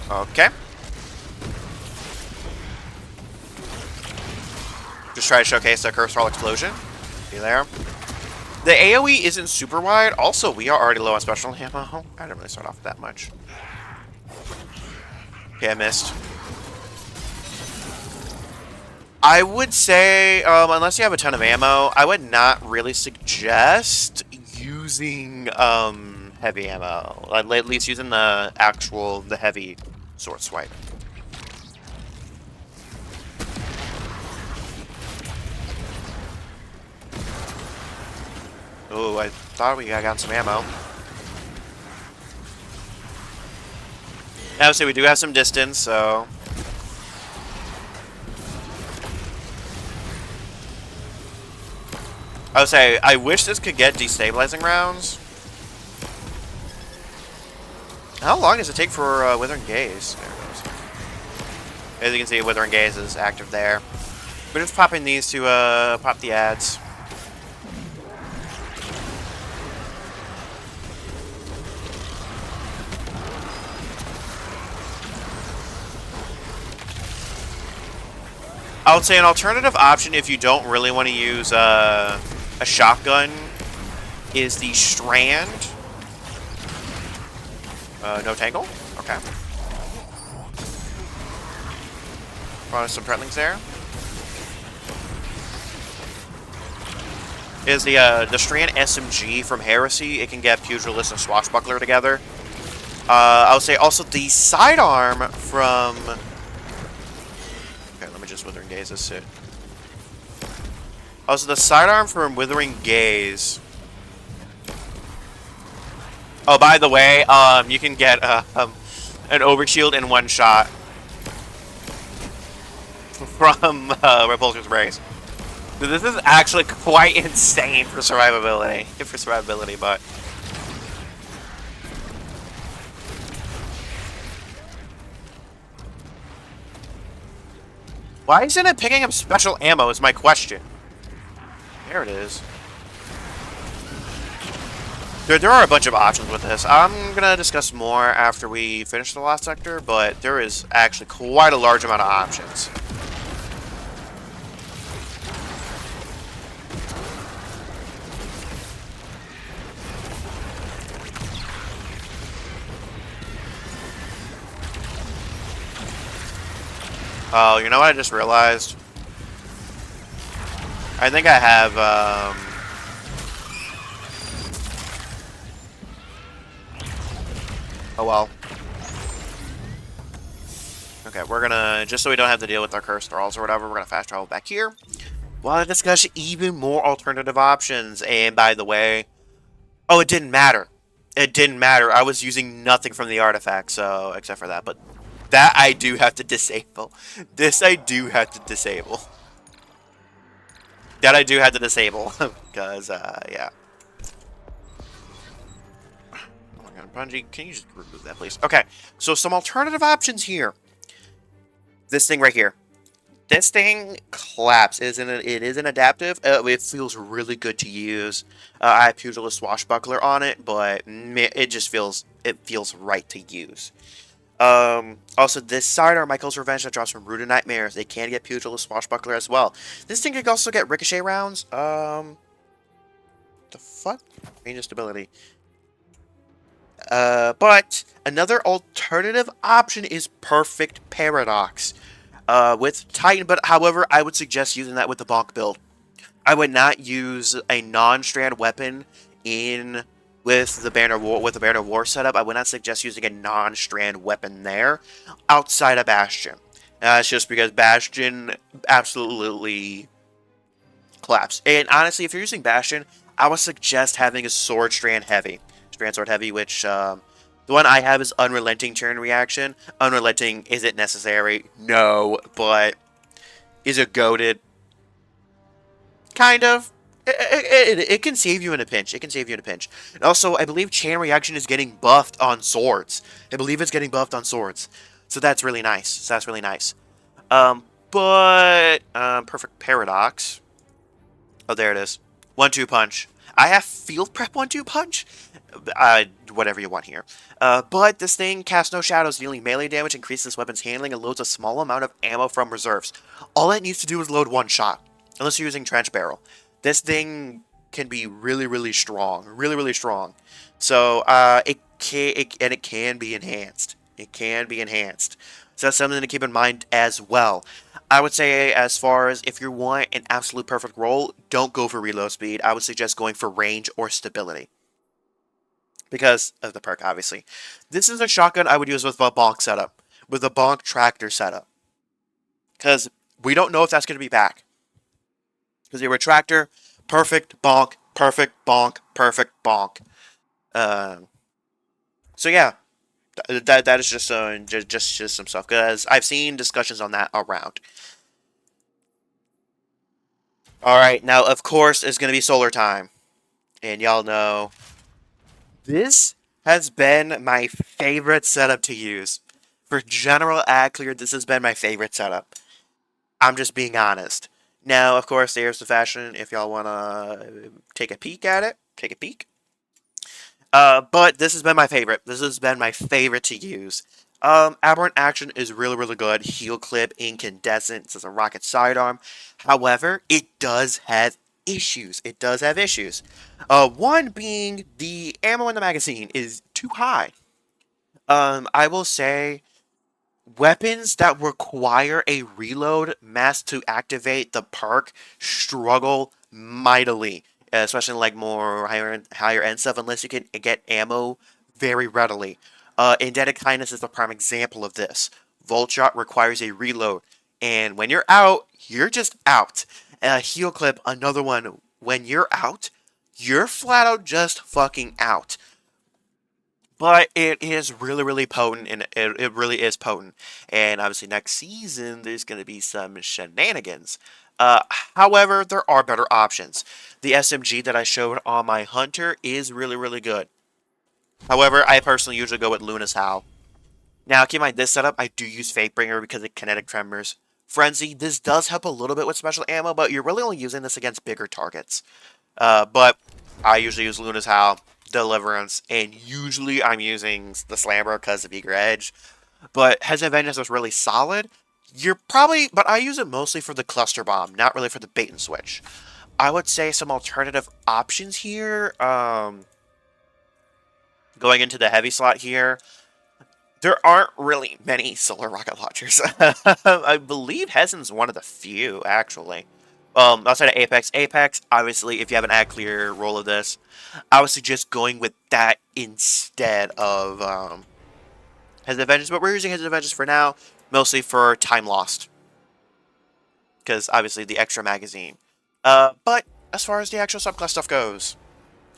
Okay. Just try to showcase that Curse Roll Explosion. See there. The AoE isn't super wide. Also, we are already low on special ammo. I didn't really start off with that much. Okay, I missed. I would say, unless you have a ton of ammo, I would not really suggest using heavy ammo. At least using the heavy sword swipe. Oh, I thought we got some ammo. Obviously, we do have some distance, so... I would say, I wish this could get destabilizing rounds. How long does it take for Withering Gaze? There it goes. As you can see, Withering Gaze is active there. We're just popping these to pop the ads. I would say an alternative option if you don't really want to use a shotgun is the Strand. No tangle? Okay. Some Pretlings there. Is the Strand SMG from Heresy. It can get Pugilist and Swashbuckler together. I would say also the Sidearm from... Okay, let me just Withering Gaze this shit. Also, the Sidearm from Withering Gaze. Oh, by the way, you can get an Overshield in one shot from Repulsor's Race. So this is actually quite insane for survivability. But why isn't it picking up special ammo is my question. There it is. There are a bunch of options with this. I'm going to discuss more after we finish the last sector, but there is actually quite a large amount of options. Oh, you know what I just realized? I think I have, oh well. Okay, we're gonna, just so we don't have to deal with our cursed thralls or whatever, we're gonna fast travel back here. While I discuss even more alternative options, and by the way... Oh, it didn't matter. It didn't matter. I was using nothing from the artifact, so, except for that, but... That I do have to disable. This I do have to disable. That I do have to disable. Because, yeah. Oh my god, Bungie, can you just remove that, please? Okay, so some alternative options here. This thing right here. this thing claps. It is an adaptive. It feels really good to use. I have Pugilist Swashbuckler on it, but it just feels right to use. Also, this sidearm, Michael's Revenge, that drops from Rooted Nightmares. They can get Pugilist Swashbuckler as well. This thing can also get Ricochet rounds. The fuck? Range of stability. But another alternative option is Perfect Paradox. With Titan, but however, I would suggest using that with the Bonk build. I would not use a non-strand weapon with the Banner of War setup. I would not suggest using a non-strand weapon there outside of Bastion. It's just because Bastion absolutely claps. And honestly, if you're using Bastion, I would suggest having a Sword Strand Heavy. Sword Heavy, which the one I have is Unrelenting Turn Reaction. Unrelenting, is it necessary? No, but is it goated? Kind of. It can save you in a pinch. It can save you in a pinch. And also, I believe Chain Reaction is getting buffed on swords. I believe it's getting buffed on swords. So that's really nice. Perfect Paradox. Oh, there it is. 1-2 punch. I have Field Prep 1-2 punch. Whatever you want here. But this thing casts no shadows, dealing melee damage, increases this weapon's handling, and loads a small amount of ammo from reserves. All it needs to do is load one shot, unless you're using Trench Barrel. This thing can be really, really strong. Really, really strong. So, it can be enhanced. It can be enhanced. So that's something to keep in mind as well. I would say, as far as if you want an absolute perfect roll, don't go for reload speed. I would suggest going for range or stability, because of the perk, obviously. This is a shotgun I would use with a bonk setup, with a bonk tractor setup, because we don't know if that's going to be back. Because you're a tractor, perfect bonk, perfect bonk, perfect bonk. So yeah, that is just some stuff, because I've seen discussions on that around. All right, now of course it's going to be solar time, and y'all know this has been my favorite setup to use. For general ad clear, this has been my favorite setup. I'm just being honest. Now, of course, there's the fashion. If y'all want to take a peek at it, take a peek. But this has been my favorite. This has been my favorite to use. Aberrant Action is really, really good. Heal Clip, Incandescent, it's a rocket sidearm. However, it does have issues. It does have issues. One being the ammo in the magazine is too high. I will say weapons that require a reload mask to activate the perk struggle mightily, especially like more higher end stuff, unless you can get ammo very readily. Indebted Kindness is the prime example of this. Volt Shot requires a reload, and when you're out, you're just out. Heal Clip, another one. When you're out, you're flat out just fucking out. But it is really, really potent, and it really is potent. And obviously next season, there's going to be some shenanigans. However, there are better options. The SMG that I showed on my Hunter is really, really good. However, I personally usually go with Luna's Howl. Now, keep in mind, this setup, I do use Fatebringer because of Kinetic Tremors. Frenzy, this does help a little bit with special ammo, but you're really only using this against bigger targets. But I usually use Luna's Howl, Deliverance, and usually I'm using the Slammer because of Eager Edge. But Hesitant Vengeance was really solid. But I use it mostly for the Cluster Bomb, not really for the bait and switch. I would say some alternative options here. Going into the heavy slot here, there aren't really many solar rocket launchers. I believe Hesen's one of the few, actually. Outside of Apex. Apex, obviously, if you have an ad clear roll of this, I would suggest going with that instead of Hesitant Vengeance. But we're using Hesitant Vengeance for now, mostly for time lost, because obviously the extra magazine. But as far as the actual subclass stuff goes,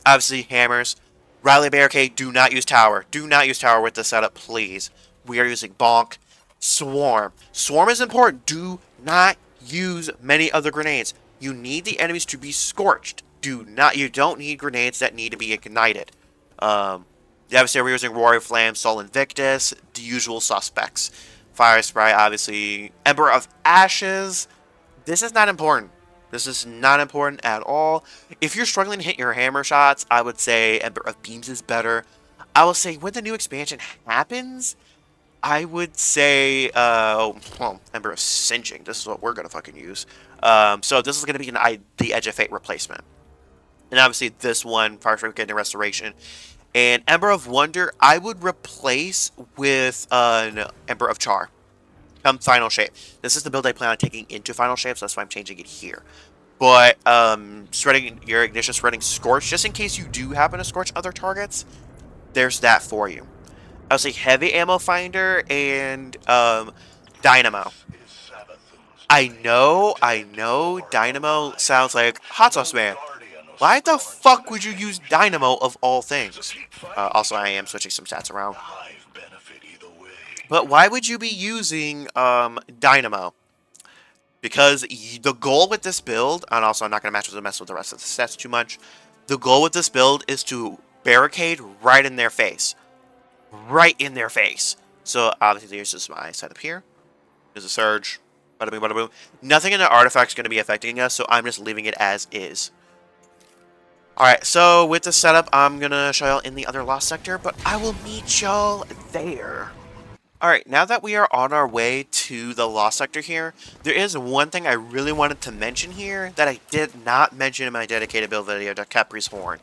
obviously hammers. Riley Barricade, do not use tower. Do not use tower with this setup, please. We are using Bonk. Swarm. Swarm is important. Do not use many other grenades. You need the enemies to be scorched. You don't need grenades that need to be ignited. Obviously, we're using Roaring Flame, Sol Invictus, the usual suspects. Fire Sprite, obviously. Ember of Ashes. This is not important. This is not important at all. If you're struggling to hit your hammer shots, I would say Ember of Beams is better. I will say when the new expansion happens, I would say, well, Ember of Singeing. This is what we're going to fucking use. So this is going to be the Edge of Fate replacement. And obviously this one, Fire Sprite getting a restoration. And Ember of Wonder, I would replace with an Ember of Char. Come Final Shape. This is the build I plan on taking into Final Shape, so that's why I'm changing it here. But shredding your Ignition, shredding Scorch, just in case you do happen to scorch other targets, there's that for you. I'll say Heavy Ammo Finder and Dynamo. I know, Dynamo sounds like Hot Sauce Man. Why the fuck would you use Dynamo of all things? Also, I am switching some stats around. But why would you be using Dynamo? Because the goal with this build, and also I'm not going to mess with the rest of the stats too much. The goal with this build is to barricade right in their face. Right in their face. So obviously here's just my setup here. There's a Surge. Bada boom, bada boom. Nothing in the artifact is going to be affecting us, so I'm just leaving it as is. Alright, so with the setup, I'm going to show y'all in the other Lost Sector, but I will meet y'all there. Alright, now that we are on our way to the Lost Sector here, there is one thing I really wanted to mention here that I did not mention in my dedicated build video to Khepri's Horn.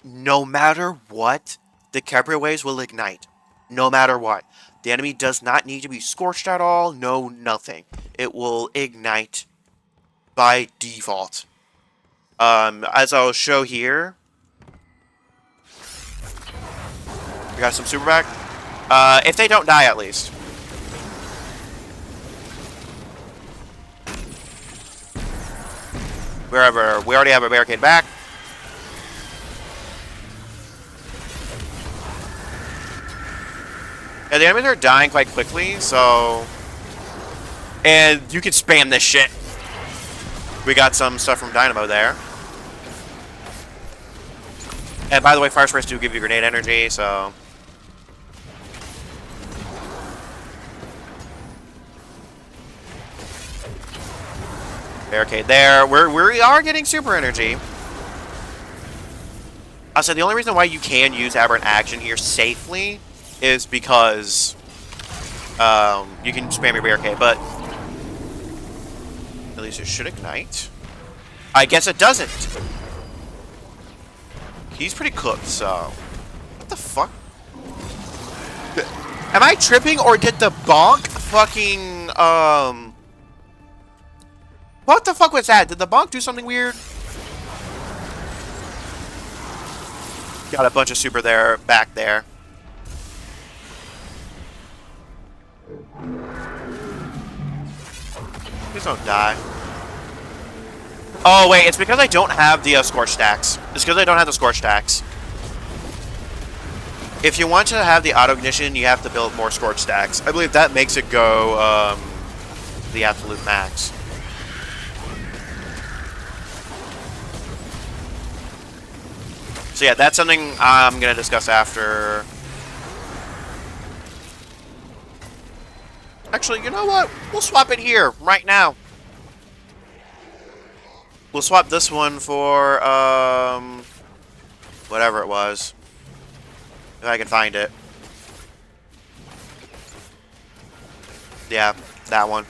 No matter what, the Khepri waves will ignite. No matter what. The enemy does not need to be scorched at all, no nothing. It will ignite by default. As I'll show here, we got some super back. If they don't die, at least. Wherever, we already have a barricade back. Yeah, the enemies are dying quite quickly, so... And you can spam this shit. We got some stuff from Dynamo there. And by the way, Fire Sprites do give you grenade energy, so... Barricade there. We are getting super energy. I'll say the only reason why you can use Aberrant Action here safely is because you can spam your barricade, but at least it should ignite. I guess it doesn't. He's pretty cooked, so... What the fuck? Am I tripping, or did the bonk fucking, What the fuck was that? Did the bonk do something weird? Got a bunch of super there, back there. Please don't die. Oh, wait, it's because I don't have the Scorch stacks. It's because I don't have the Scorch stacks. If you want to have the auto ignition, you have to build more Scorch stacks. I believe that makes it go the absolute max. So yeah, that's something I'm going to discuss after. Actually, you know what? We'll swap it here, right now. We'll swap this one for, whatever it was. If I can find it. Yeah, that one.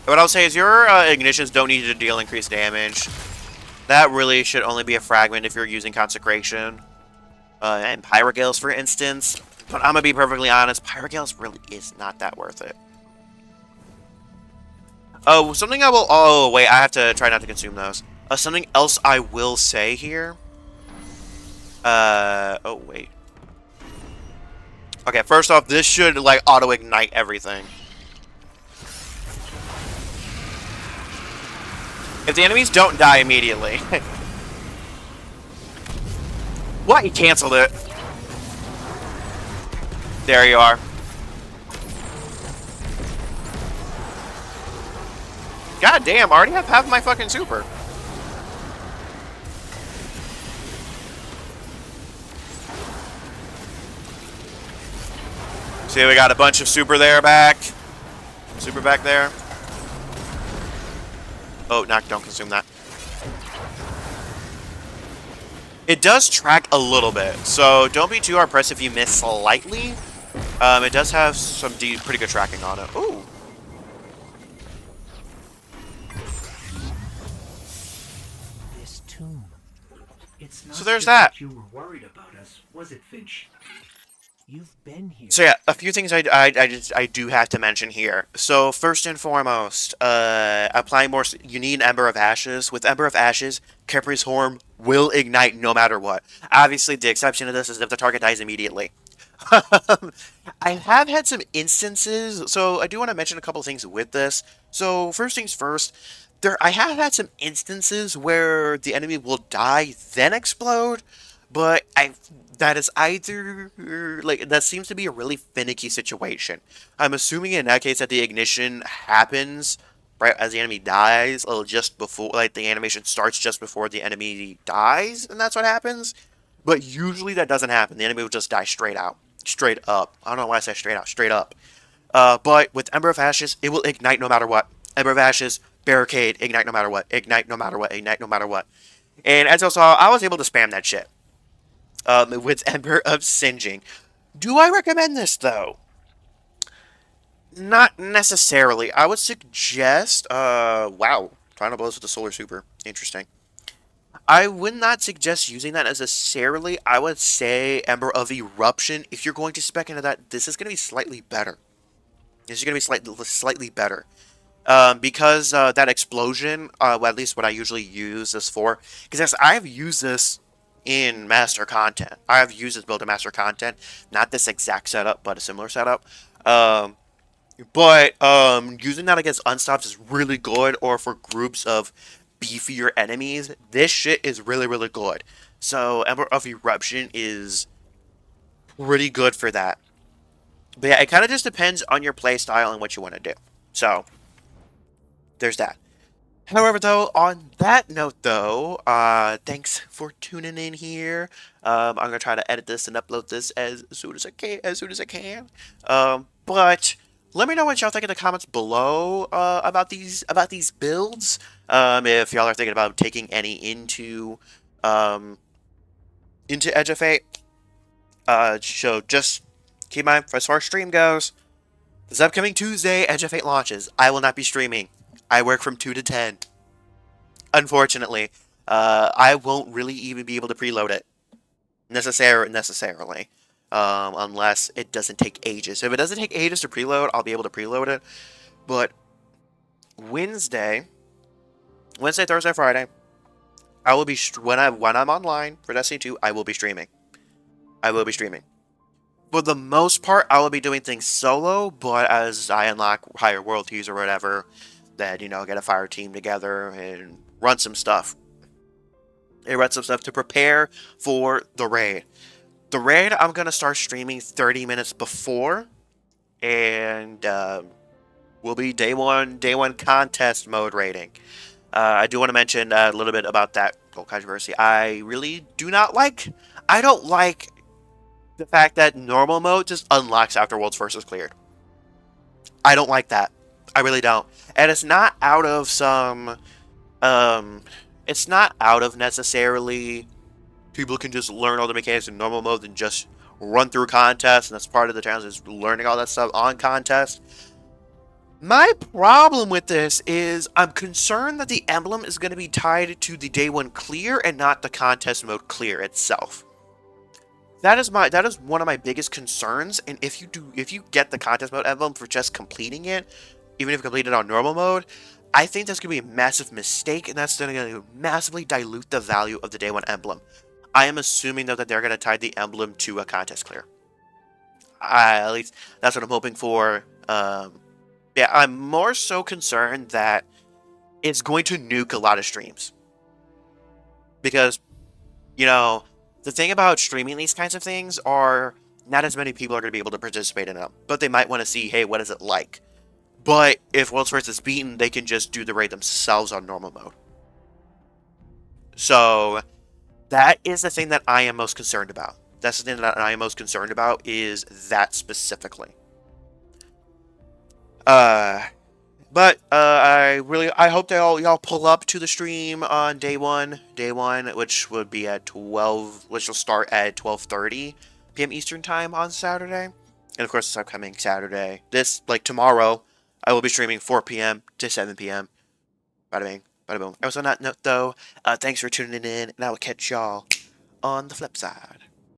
What I'll say is your ignitions don't need to deal increased damage. That really should only be a fragment if you're using Consecration. And Pyrogales, for instance. But I'm going to be perfectly honest, Pyrogales really is not that worth it. Oh, something I will... Oh, wait, I have to try not to consume those. Something else I will say here. Oh, wait. Okay, first off, this should, like, auto-ignite everything. If the enemies don't die immediately. What? He canceled it. There you are. God damn, I already have half of my fucking super. See, we got a bunch of super there back. Super back there. Oh, don't consume that. It does track a little bit, so don't be too hard pressed if you miss slightly. It does have some pretty good tracking on it. Ooh. This tomb. It's not So there's just that. you were worried about us, was it, Finch? You've been here. So yeah, a few things I do have to mention here. So first and foremost, applying more. You need Ember of Ashes. With Ember of Ashes, Kepri's Horn will ignite no matter what. Obviously, the exception to this is if the target dies immediately. I have had some instances, so I do want to mention a couple things with this. So first things first, I have had some instances where the enemy will die then explode, but that is either like that seems to be a really finicky situation. I'm assuming in that case that the ignition happens right as the enemy dies, or just before, like the animation starts just before the enemy dies, and that's what happens. But usually that doesn't happen. The enemy will just die straight out, straight up. I don't know why I say straight out, straight up. But with Ember of Ashes, it will ignite no matter what. Ember of Ashes, barricade, ignite no matter what, ignite no matter what, ignite no matter what. And as you saw, I was able to spam that shit. With Ember of Singeing. Do I recommend this, though? Not necessarily. I would suggest, wow. Final blows with the Solar Super. Interesting. I would not suggest using that necessarily. I would say Ember of Eruption. If you're going to spec into that, this is going to be slightly better. This is going to be slightly better. Because that explosion, well, at least what I usually use this for, because I've used this in master content. I have used this build in master content, not this exact setup, but a similar setup. Using that against unstops is really good, or for groups of beefier enemies, this shit is really, really good. So Ember of Eruption is pretty good for that. But yeah, it kind of just depends on your playstyle and what you want to do. So there's that. However, though, on that note, though, thanks for tuning in here. I'm gonna try to edit this and upload this as soon as I can. But let me know what y'all think in the comments below about these builds. If y'all are thinking about taking any into Edge of Fate. So just keep in mind, as far as stream goes, this upcoming Tuesday, Edge of Fate launches. I will not be streaming. I work from 2 to 10. Unfortunately, I won't really even be able to preload it necessarily, unless it doesn't take ages. If it doesn't take ages to preload, I'll be able to preload it. But Wednesday, Thursday, Friday, I will be when I'm online for Destiny 2. I will be streaming. For the most part, I will be doing things solo, but as I unlock higher world tiers or whatever, then, get a fire team together and run some stuff. To prepare for the raid. The raid, I'm going to start streaming 30 minutes before, and will be day one contest mode raiding. I do want to mention a little bit about that whole controversy. I don't like the fact that normal mode just unlocks after Worlds First is cleared. I don't like that. I really don't. And it's not out of it's not out of necessarily people can just learn all the mechanics in normal mode and just run through contests, and that's part of the challenge is learning all that stuff on contest. My problem with this is I'm concerned that the emblem is going to be tied to the day one clear and not the contest mode clear itself. That is one of my biggest concerns, and if you get the contest mode emblem for just completing it, even if you complete it on normal mode, I think that's going to be a massive mistake, and that's going to massively dilute the value of the day one emblem. I am assuming, though, that they're going to tie the emblem to a contest clear. At least that's what I'm hoping for. Yeah, I'm more so concerned that it's going to nuke a lot of streams. Because, the thing about streaming these kinds of things are not as many people are going to be able to participate in them. But they might want to see, hey, what is it like? But if World's First is beaten, they can just do the raid themselves on normal mode. So that is the thing that I am most concerned about. That's the thing that I am most concerned about, is that specifically. I hope that y'all pull up to the stream on day one, which would be at 12, which will start at 12:30 p.m. Eastern time on Saturday, and of course this upcoming Saturday, tomorrow, I will be streaming 4 p.m. to 7 p.m. Bada bing, bada boom. Also, on that note though, thanks for tuning in, and I will catch y'all on the flip side.